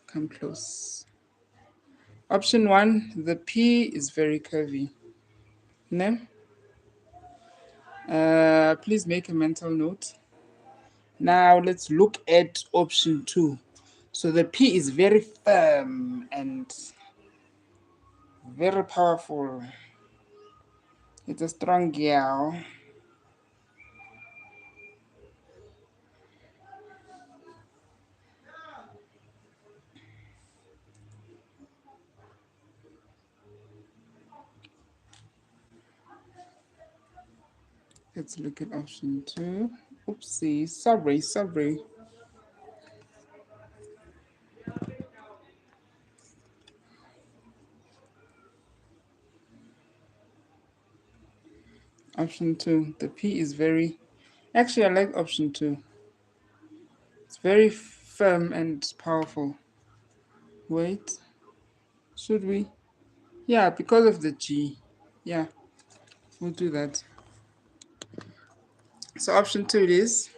[SPEAKER 1] come close. Option one, the P is very curvy. No? Please make a mental note. Now let's look at option two. So the P is very firm and very powerful. It's a strong girl. Let's look at option two. Oopsie, sorry. Option two, the P is very, actually I like option two. It's very firm and powerful. Wait, should we? Yeah, because of the G. Yeah, we'll do that. So option two it is.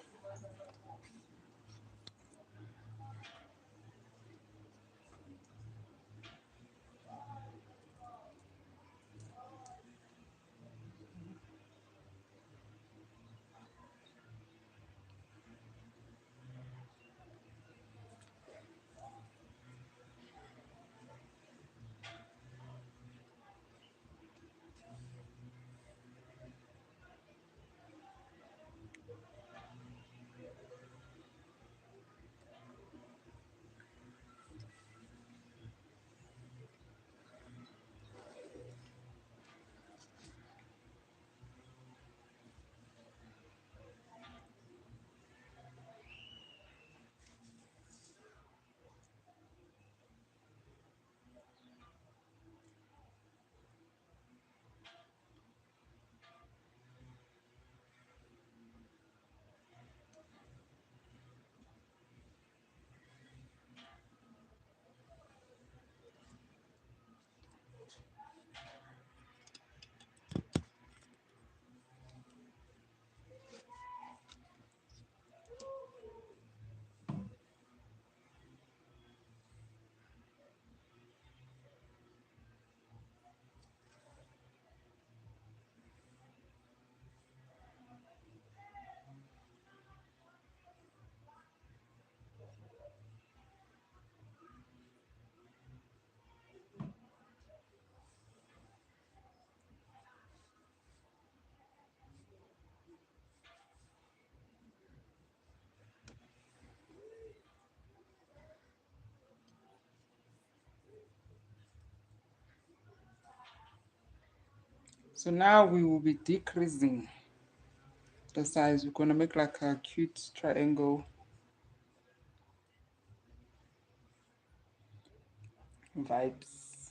[SPEAKER 1] So now we will be decreasing the size. We're gonna make like a cute triangle vibes.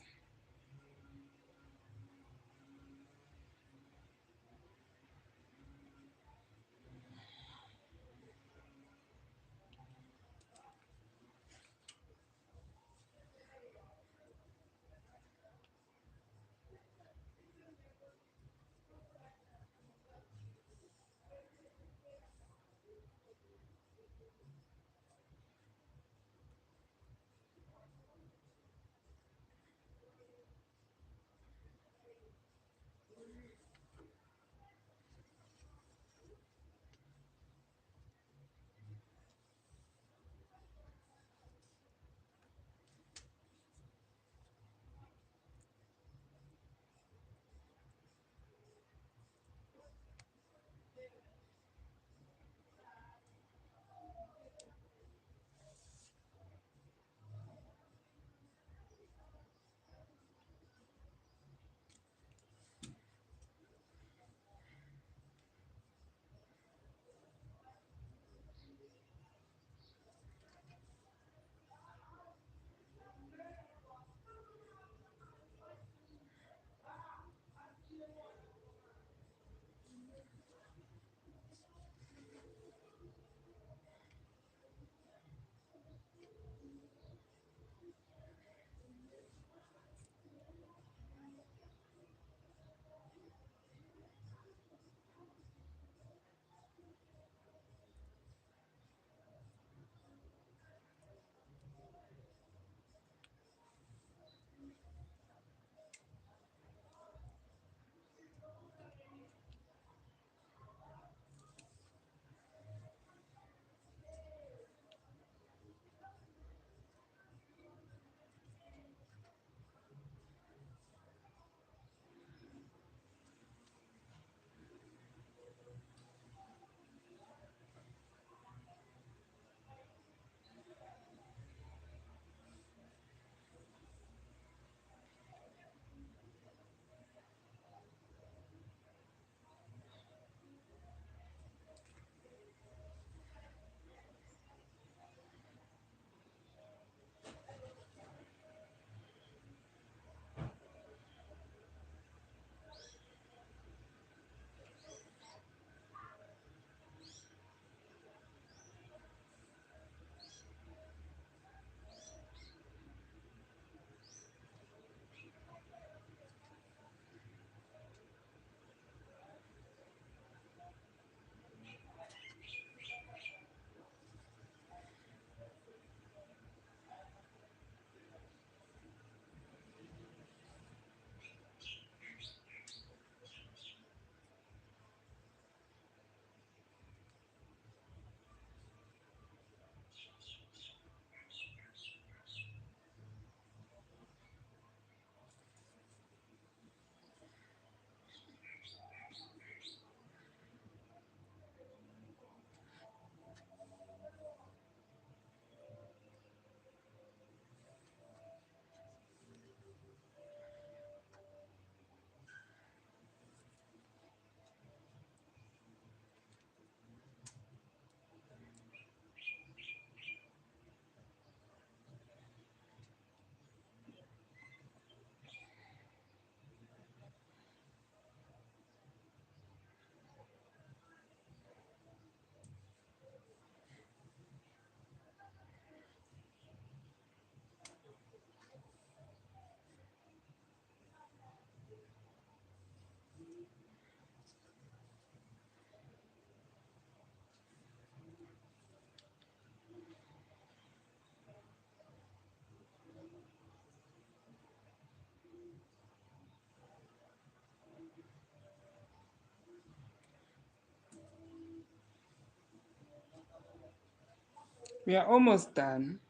[SPEAKER 1] We are almost done.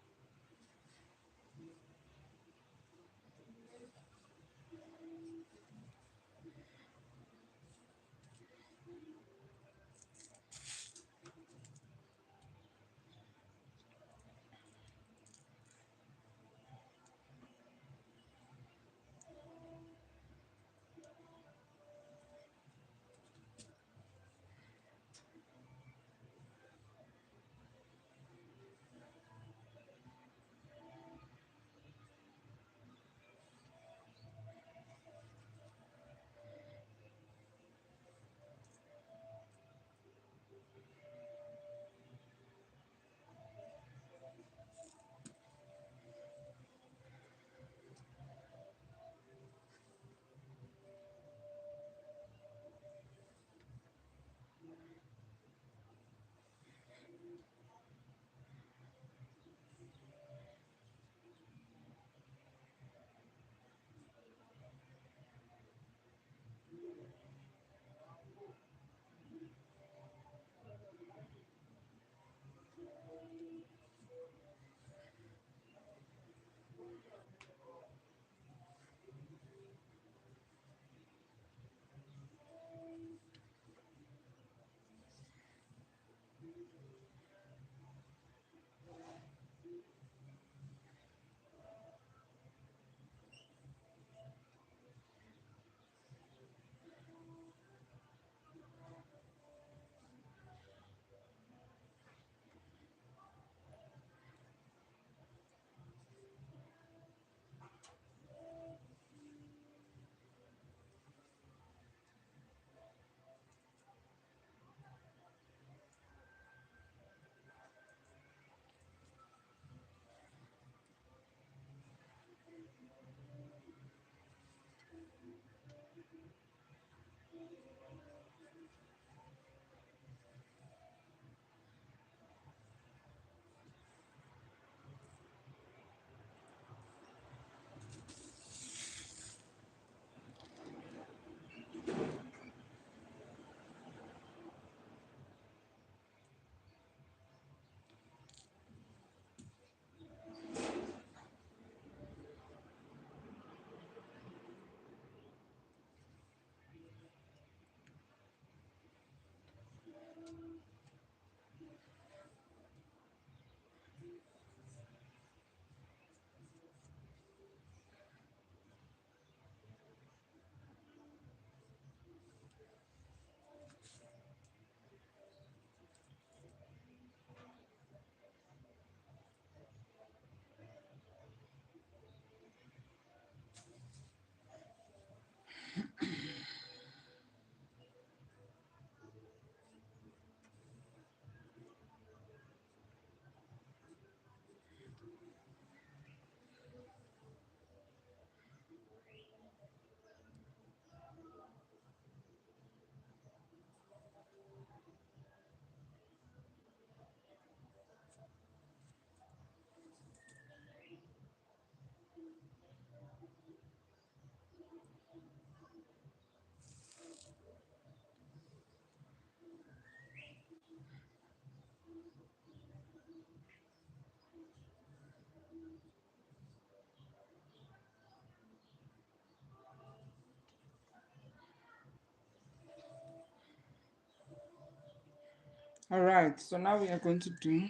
[SPEAKER 1] All right, so now we are going to do,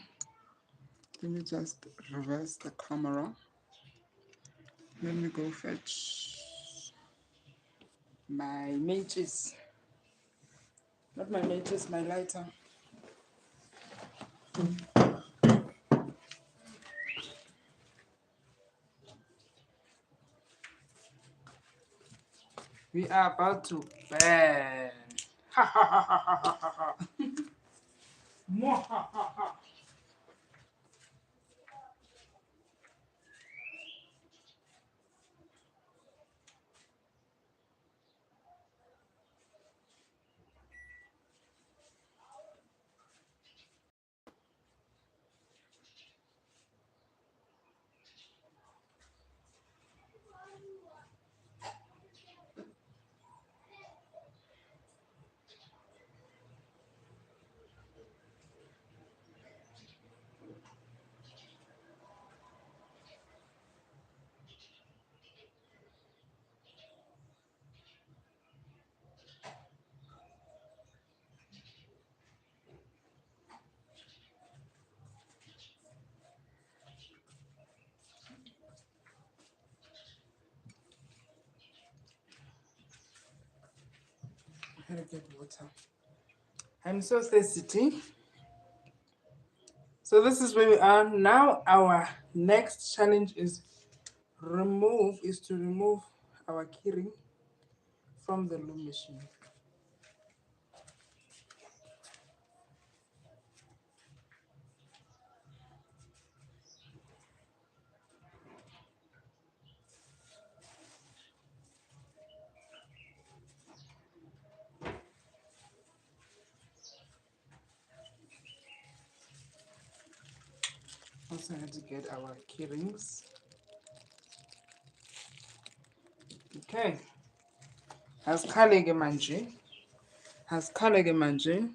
[SPEAKER 1] let me just reverse the camera. Let me go fetch my matches. Not my matches, my lighter. We are about to burn. Ha ha ha ha ha ha ha. Mwahaha. Gotta get water. I'm so thirsty. So this is where we are now. Our next challenge is to remove our keyring from the loom machine. Also had to get our keyrings. Okay. Asikhale manje. Asikhale manje.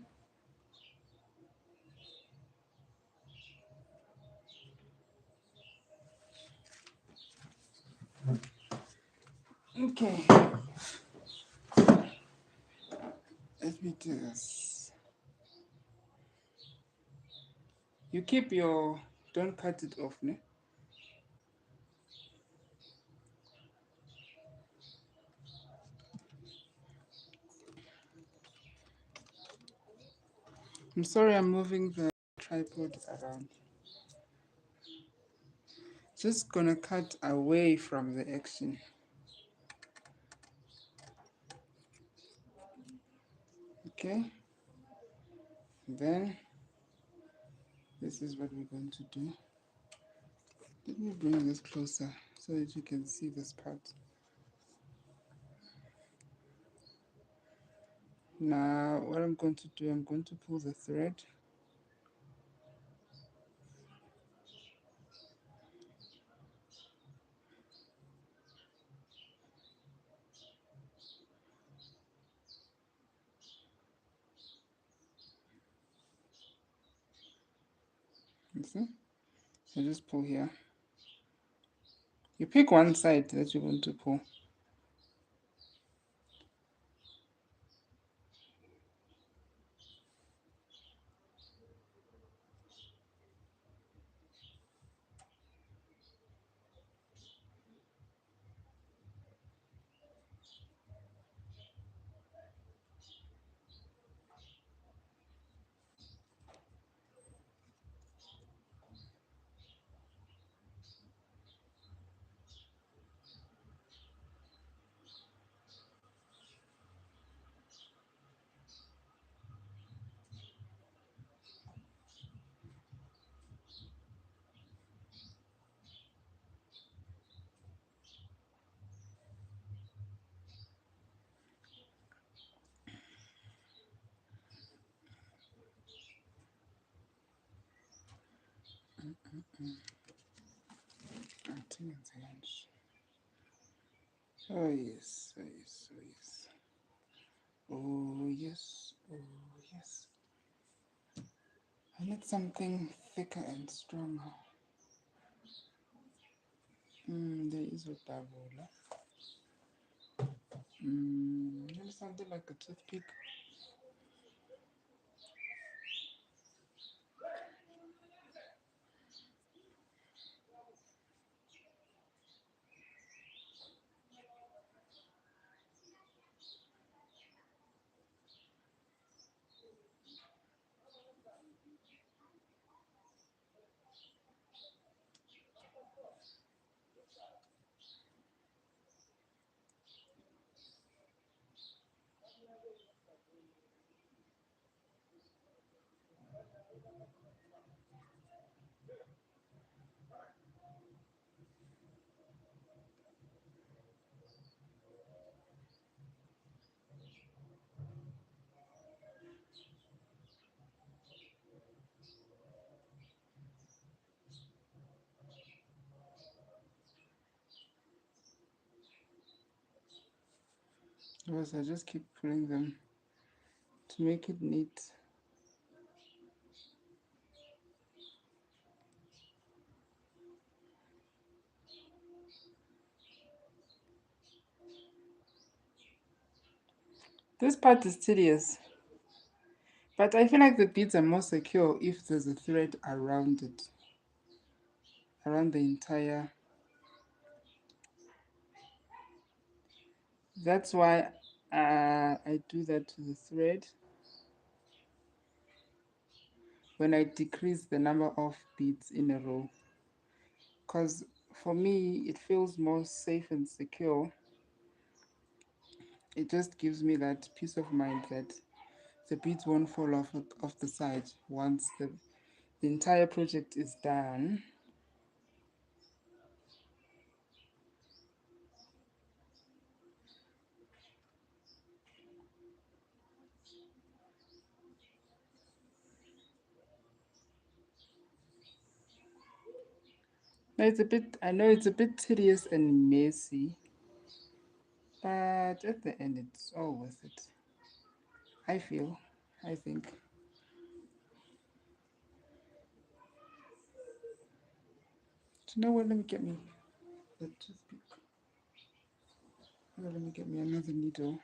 [SPEAKER 1] Okay. Let me do this. You keep your, don't cut it off, ne? I'm sorry I'm moving the tripod around. Just gonna cut away from the action. Okay. Then this is what we're going to do. Let me bring this closer so that you can see this part. Now what I'm going to do, I'm going to pull the thread. You see? So just pull here. You pick one side that you want to pull. Oh yes, oh yes, oh yes. Oh yes, oh yes. I need something thicker and stronger. There is a double. Maybe something like a toothpick. Because I just keep pulling them to make it neat. This part is tedious, but I feel like the beads are more secure if there's a thread around it, around the entire. That's why I do that to the thread when I decrease the number of beads in a row, because for me it feels more safe and secure. It just gives me that peace of mind that the beads won't fall off the side once the entire project is done. Now it's a bit, I know it's a bit tedious and messy, but at the end it's all worth it. I feel, I think. Do you know what? Let me get me the toothpick. Let me get me another needle.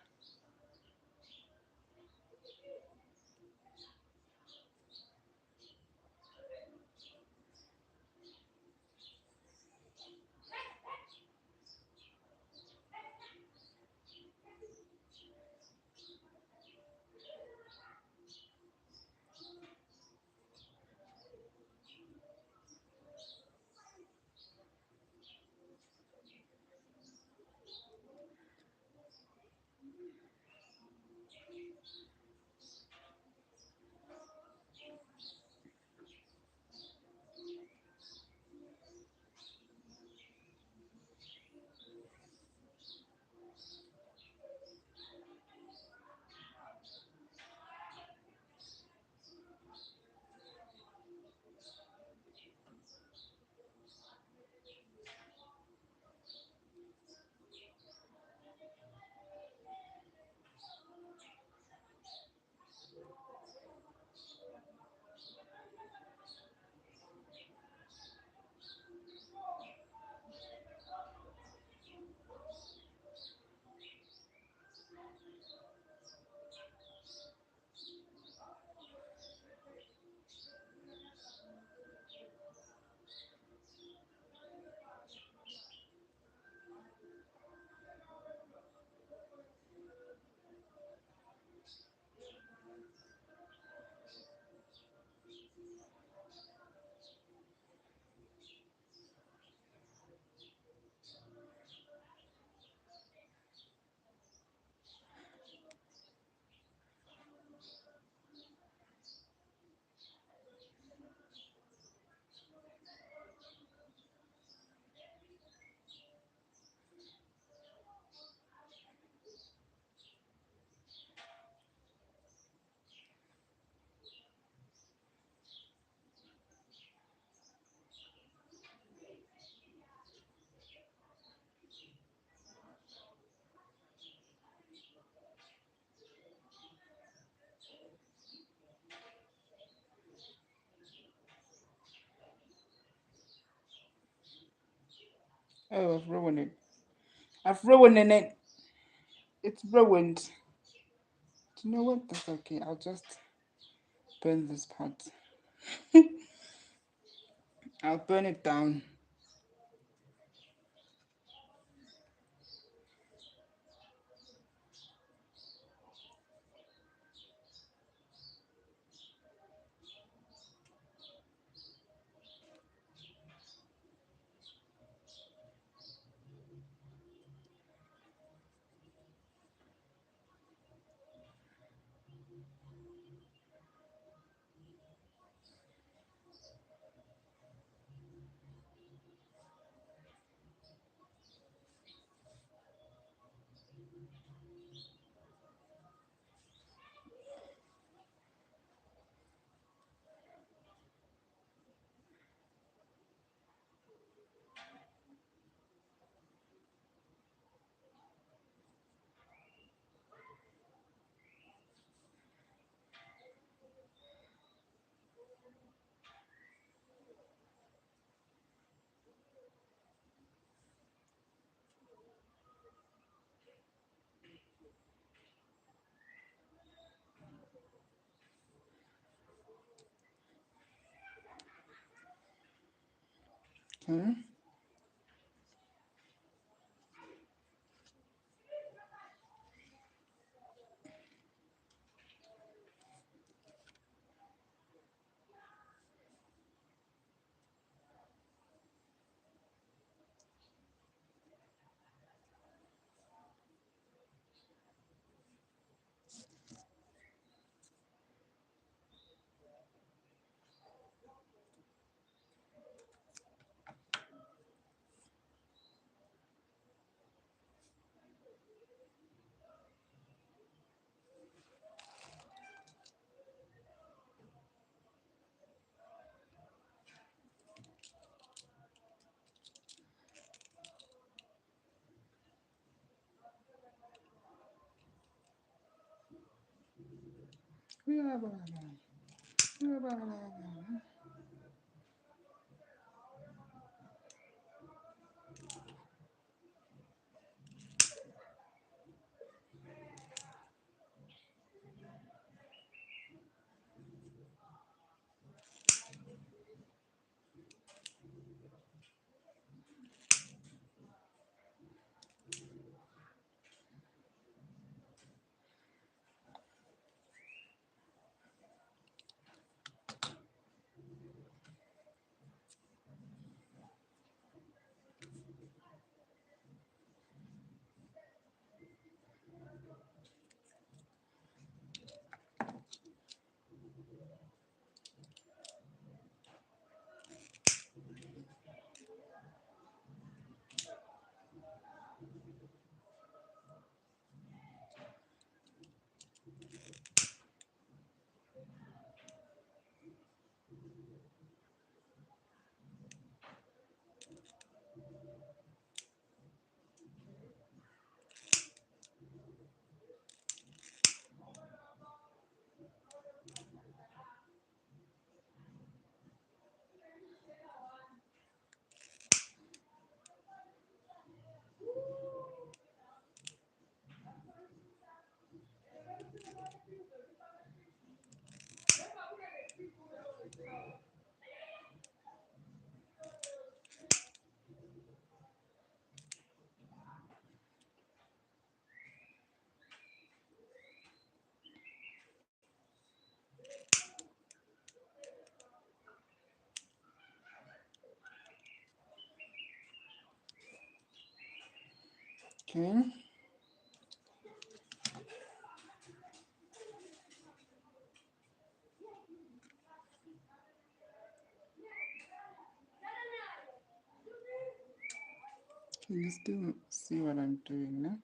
[SPEAKER 1] Oh, I've ruined it. I've ruined it. It's ruined. Do you know what? That's okay. I'll just burn this part. I'll burn it down. Okay. Okay. Can you still see what I'm doing now?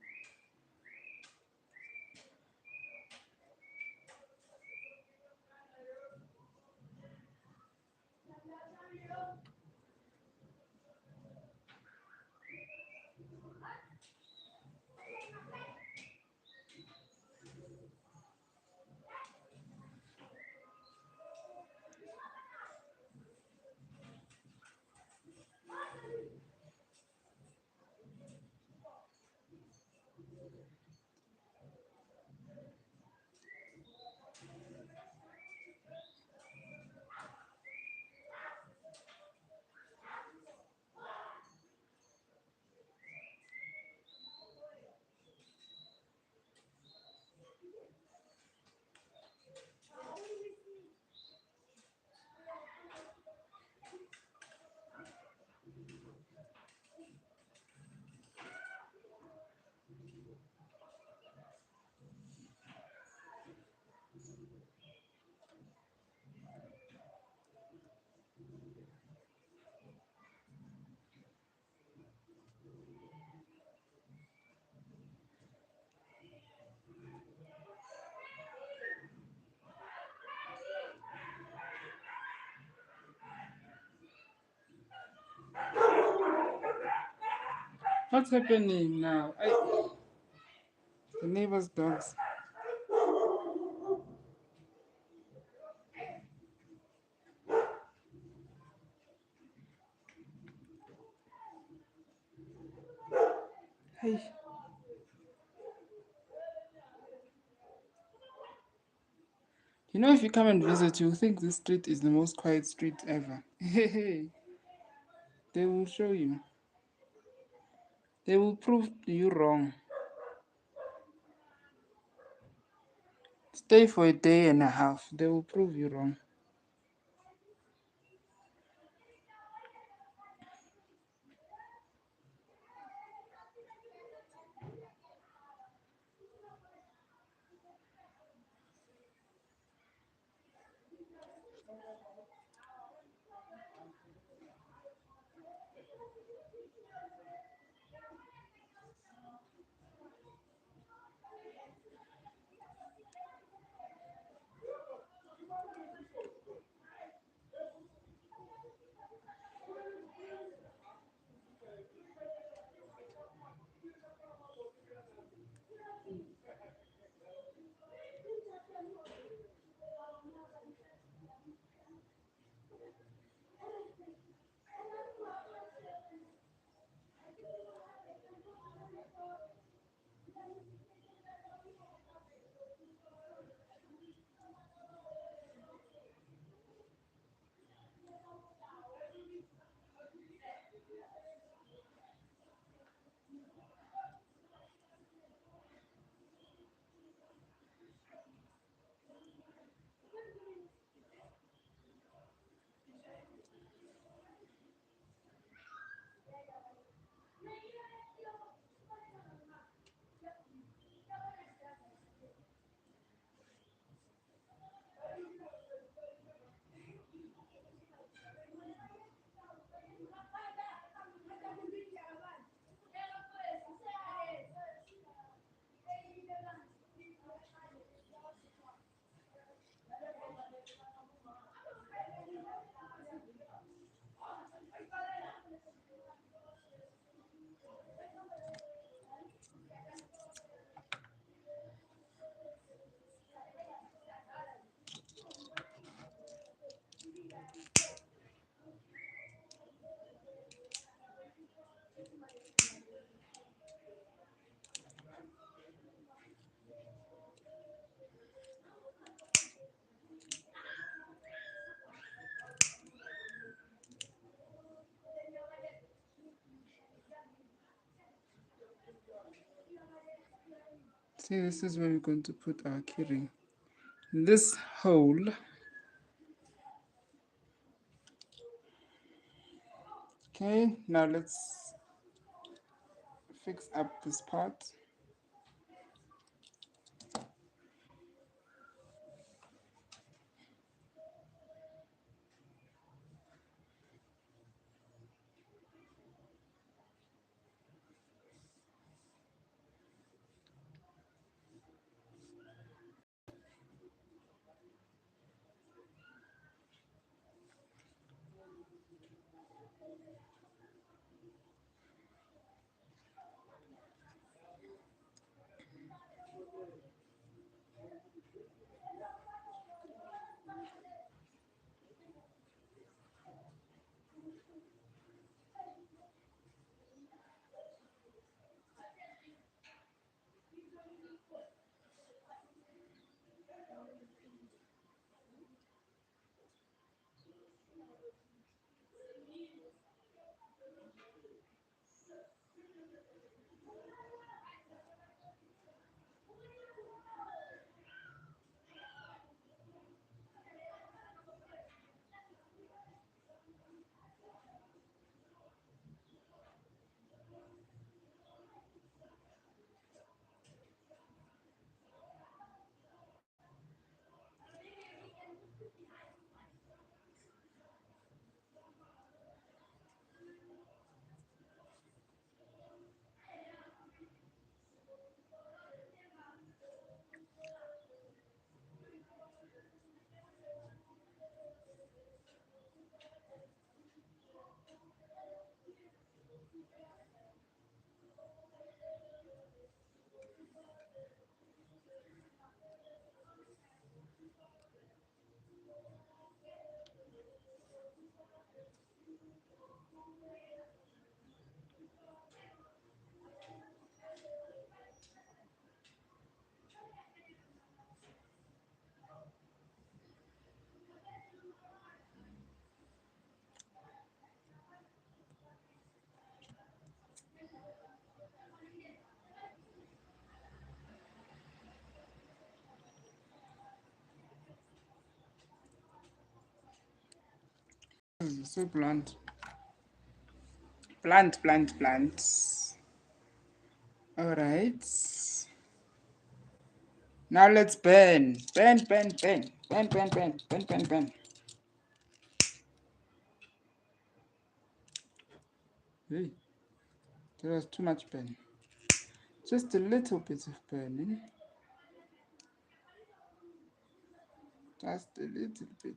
[SPEAKER 1] What's happening now? The neighbor's dogs. Hey. You know, if you come and visit, you'll think this street is the most quiet street ever. Hey, they will show you. They will prove you wrong. Stay for a day and a half. They will prove you wrong. See, this is where we're going to put our keyring. This hole. Okay, now let's fix up this part. So blunt. Blunt, blunt, blunt. Alright. Now let's burn. Burn, burn, burn. Burn, burn, burn. Burn, burn, burn. Hey, there was too much burn. Just a little bit of burning. Just a little bit.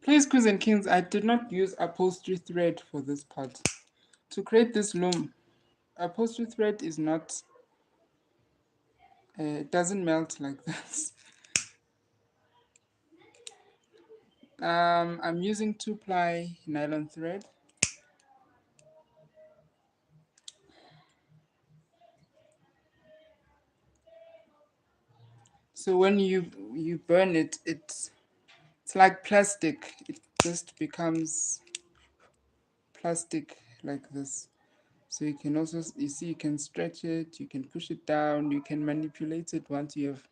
[SPEAKER 1] Please, queens and kings, I did not use upholstery thread for this part. To create this loom, upholstery thread is not, it doesn't melt like this. I'm using 2-ply nylon thread. So when you burn it, it's like plastic. It just becomes plastic like this. So you can also, you see, you can stretch it, you can push it down, you can manipulate it once you have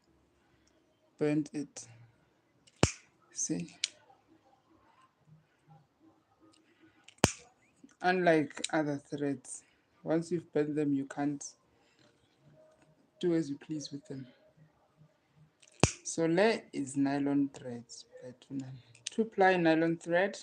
[SPEAKER 1] burnt it. See? Unlike other threads, once you've bent them, you can't do as you please with them. So le is nylon thread. 2-ply nylon thread.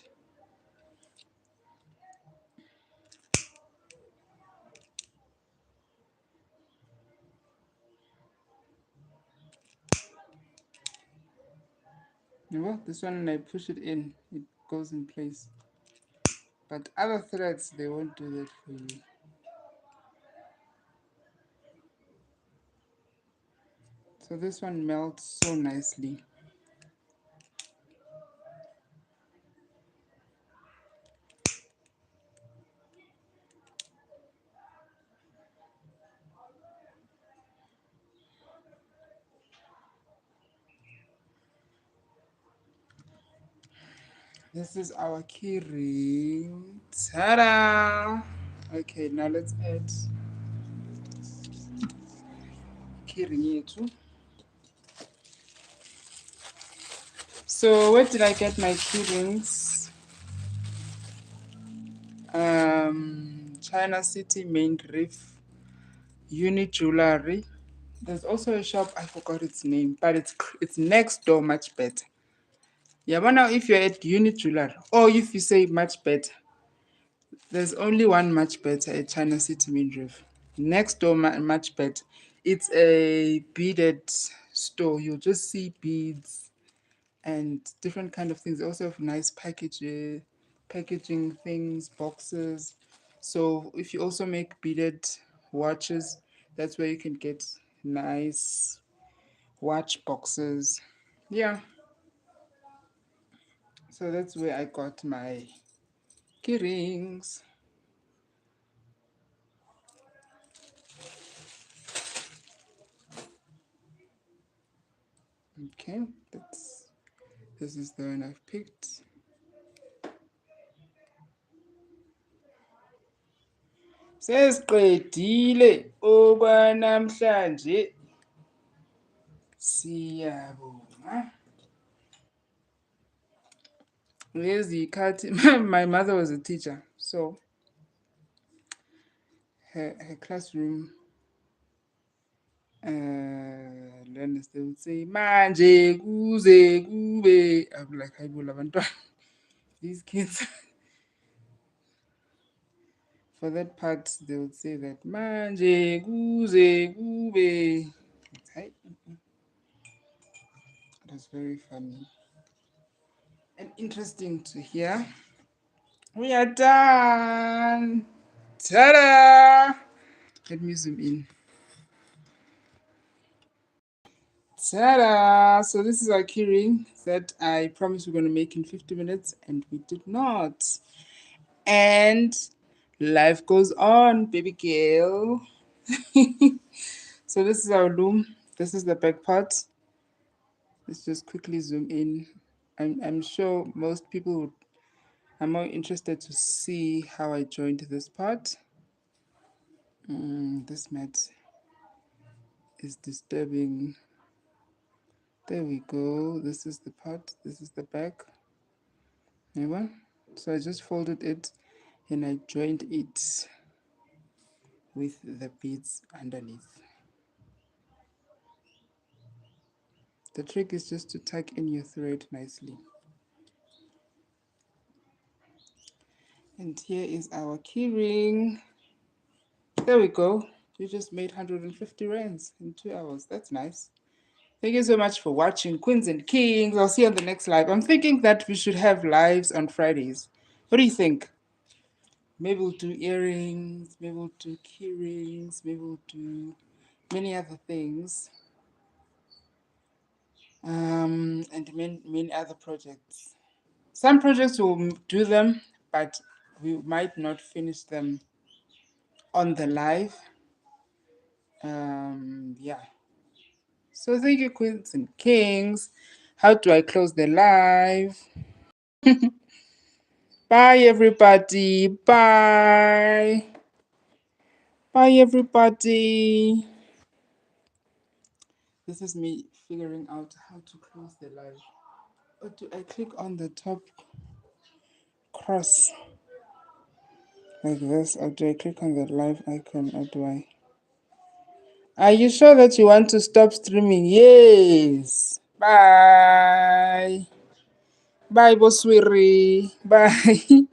[SPEAKER 1] Well, this one when I push it in, it goes in place. But other threads, they won't do that for you. So this one melts so nicely. This is our keyring. Ta-da! Okay, now let's add keyring yethu. So where did I get my keyrings? China City Main Reef Uni Jewelry. There's also a shop, I forgot its name, but it's next door, much better. Yeah, but now if you're at Uni Jewelry, or if you say much better, there's only one much better at China City Main Reef. Next door, much better. It's a beaded store. You'll just see beads and different kind of things. They also have nice packaging things, boxes. So if you also make beaded watches, that's where you can get nice watch boxes. Yeah. So that's where I got my key rings. Okay, this is the one I've picked. Sesiqedile okwanamhlanje. Siyabonga. Ngezikhathi my mother was a teacher, so her classroom learners, they would say manje kuze kube. I'm like, hayibo labantwana. These kids. For that part, they would say that manje kuze kube. It was very funny and interesting to hear. We are done. Ta-da! Let me zoom in. Ta-da! So this is our keyring that I promised we're going to make in 50 minutes, and we did not. And life goes on, baby girl. So this is our loom. This is the back part. Let's just quickly zoom in. I'm sure most people are more interested to see how I joined this part. This mat is disturbing. There we go. This is the part. This is the back. Remember? So I just folded it and I joined it with the beads underneath. The trick is just to tuck in your thread nicely. And here is our keyring. There we go. You just made 150 rands in 2 hours. That's nice. Thank you so much for watching, Queens and Kings. I'll see you on the next live. I'm thinking that we should have lives on Fridays. What do you think? Maybe we'll do earrings, maybe we'll do key rings, maybe we'll do many other things. And many other projects. Some projects will do them, but we might not finish them on the live. Yeah. So thank you, Queens and Kings. How do I close the live? Bye, everybody. Bye. Bye, everybody. This is me figuring out how to close the live. Or do I click on the top cross? Like this, or do I click on the live icon, or do I? Are you sure that you want to stop streaming? Yes. Bye. Bye, Boswiri. Bye.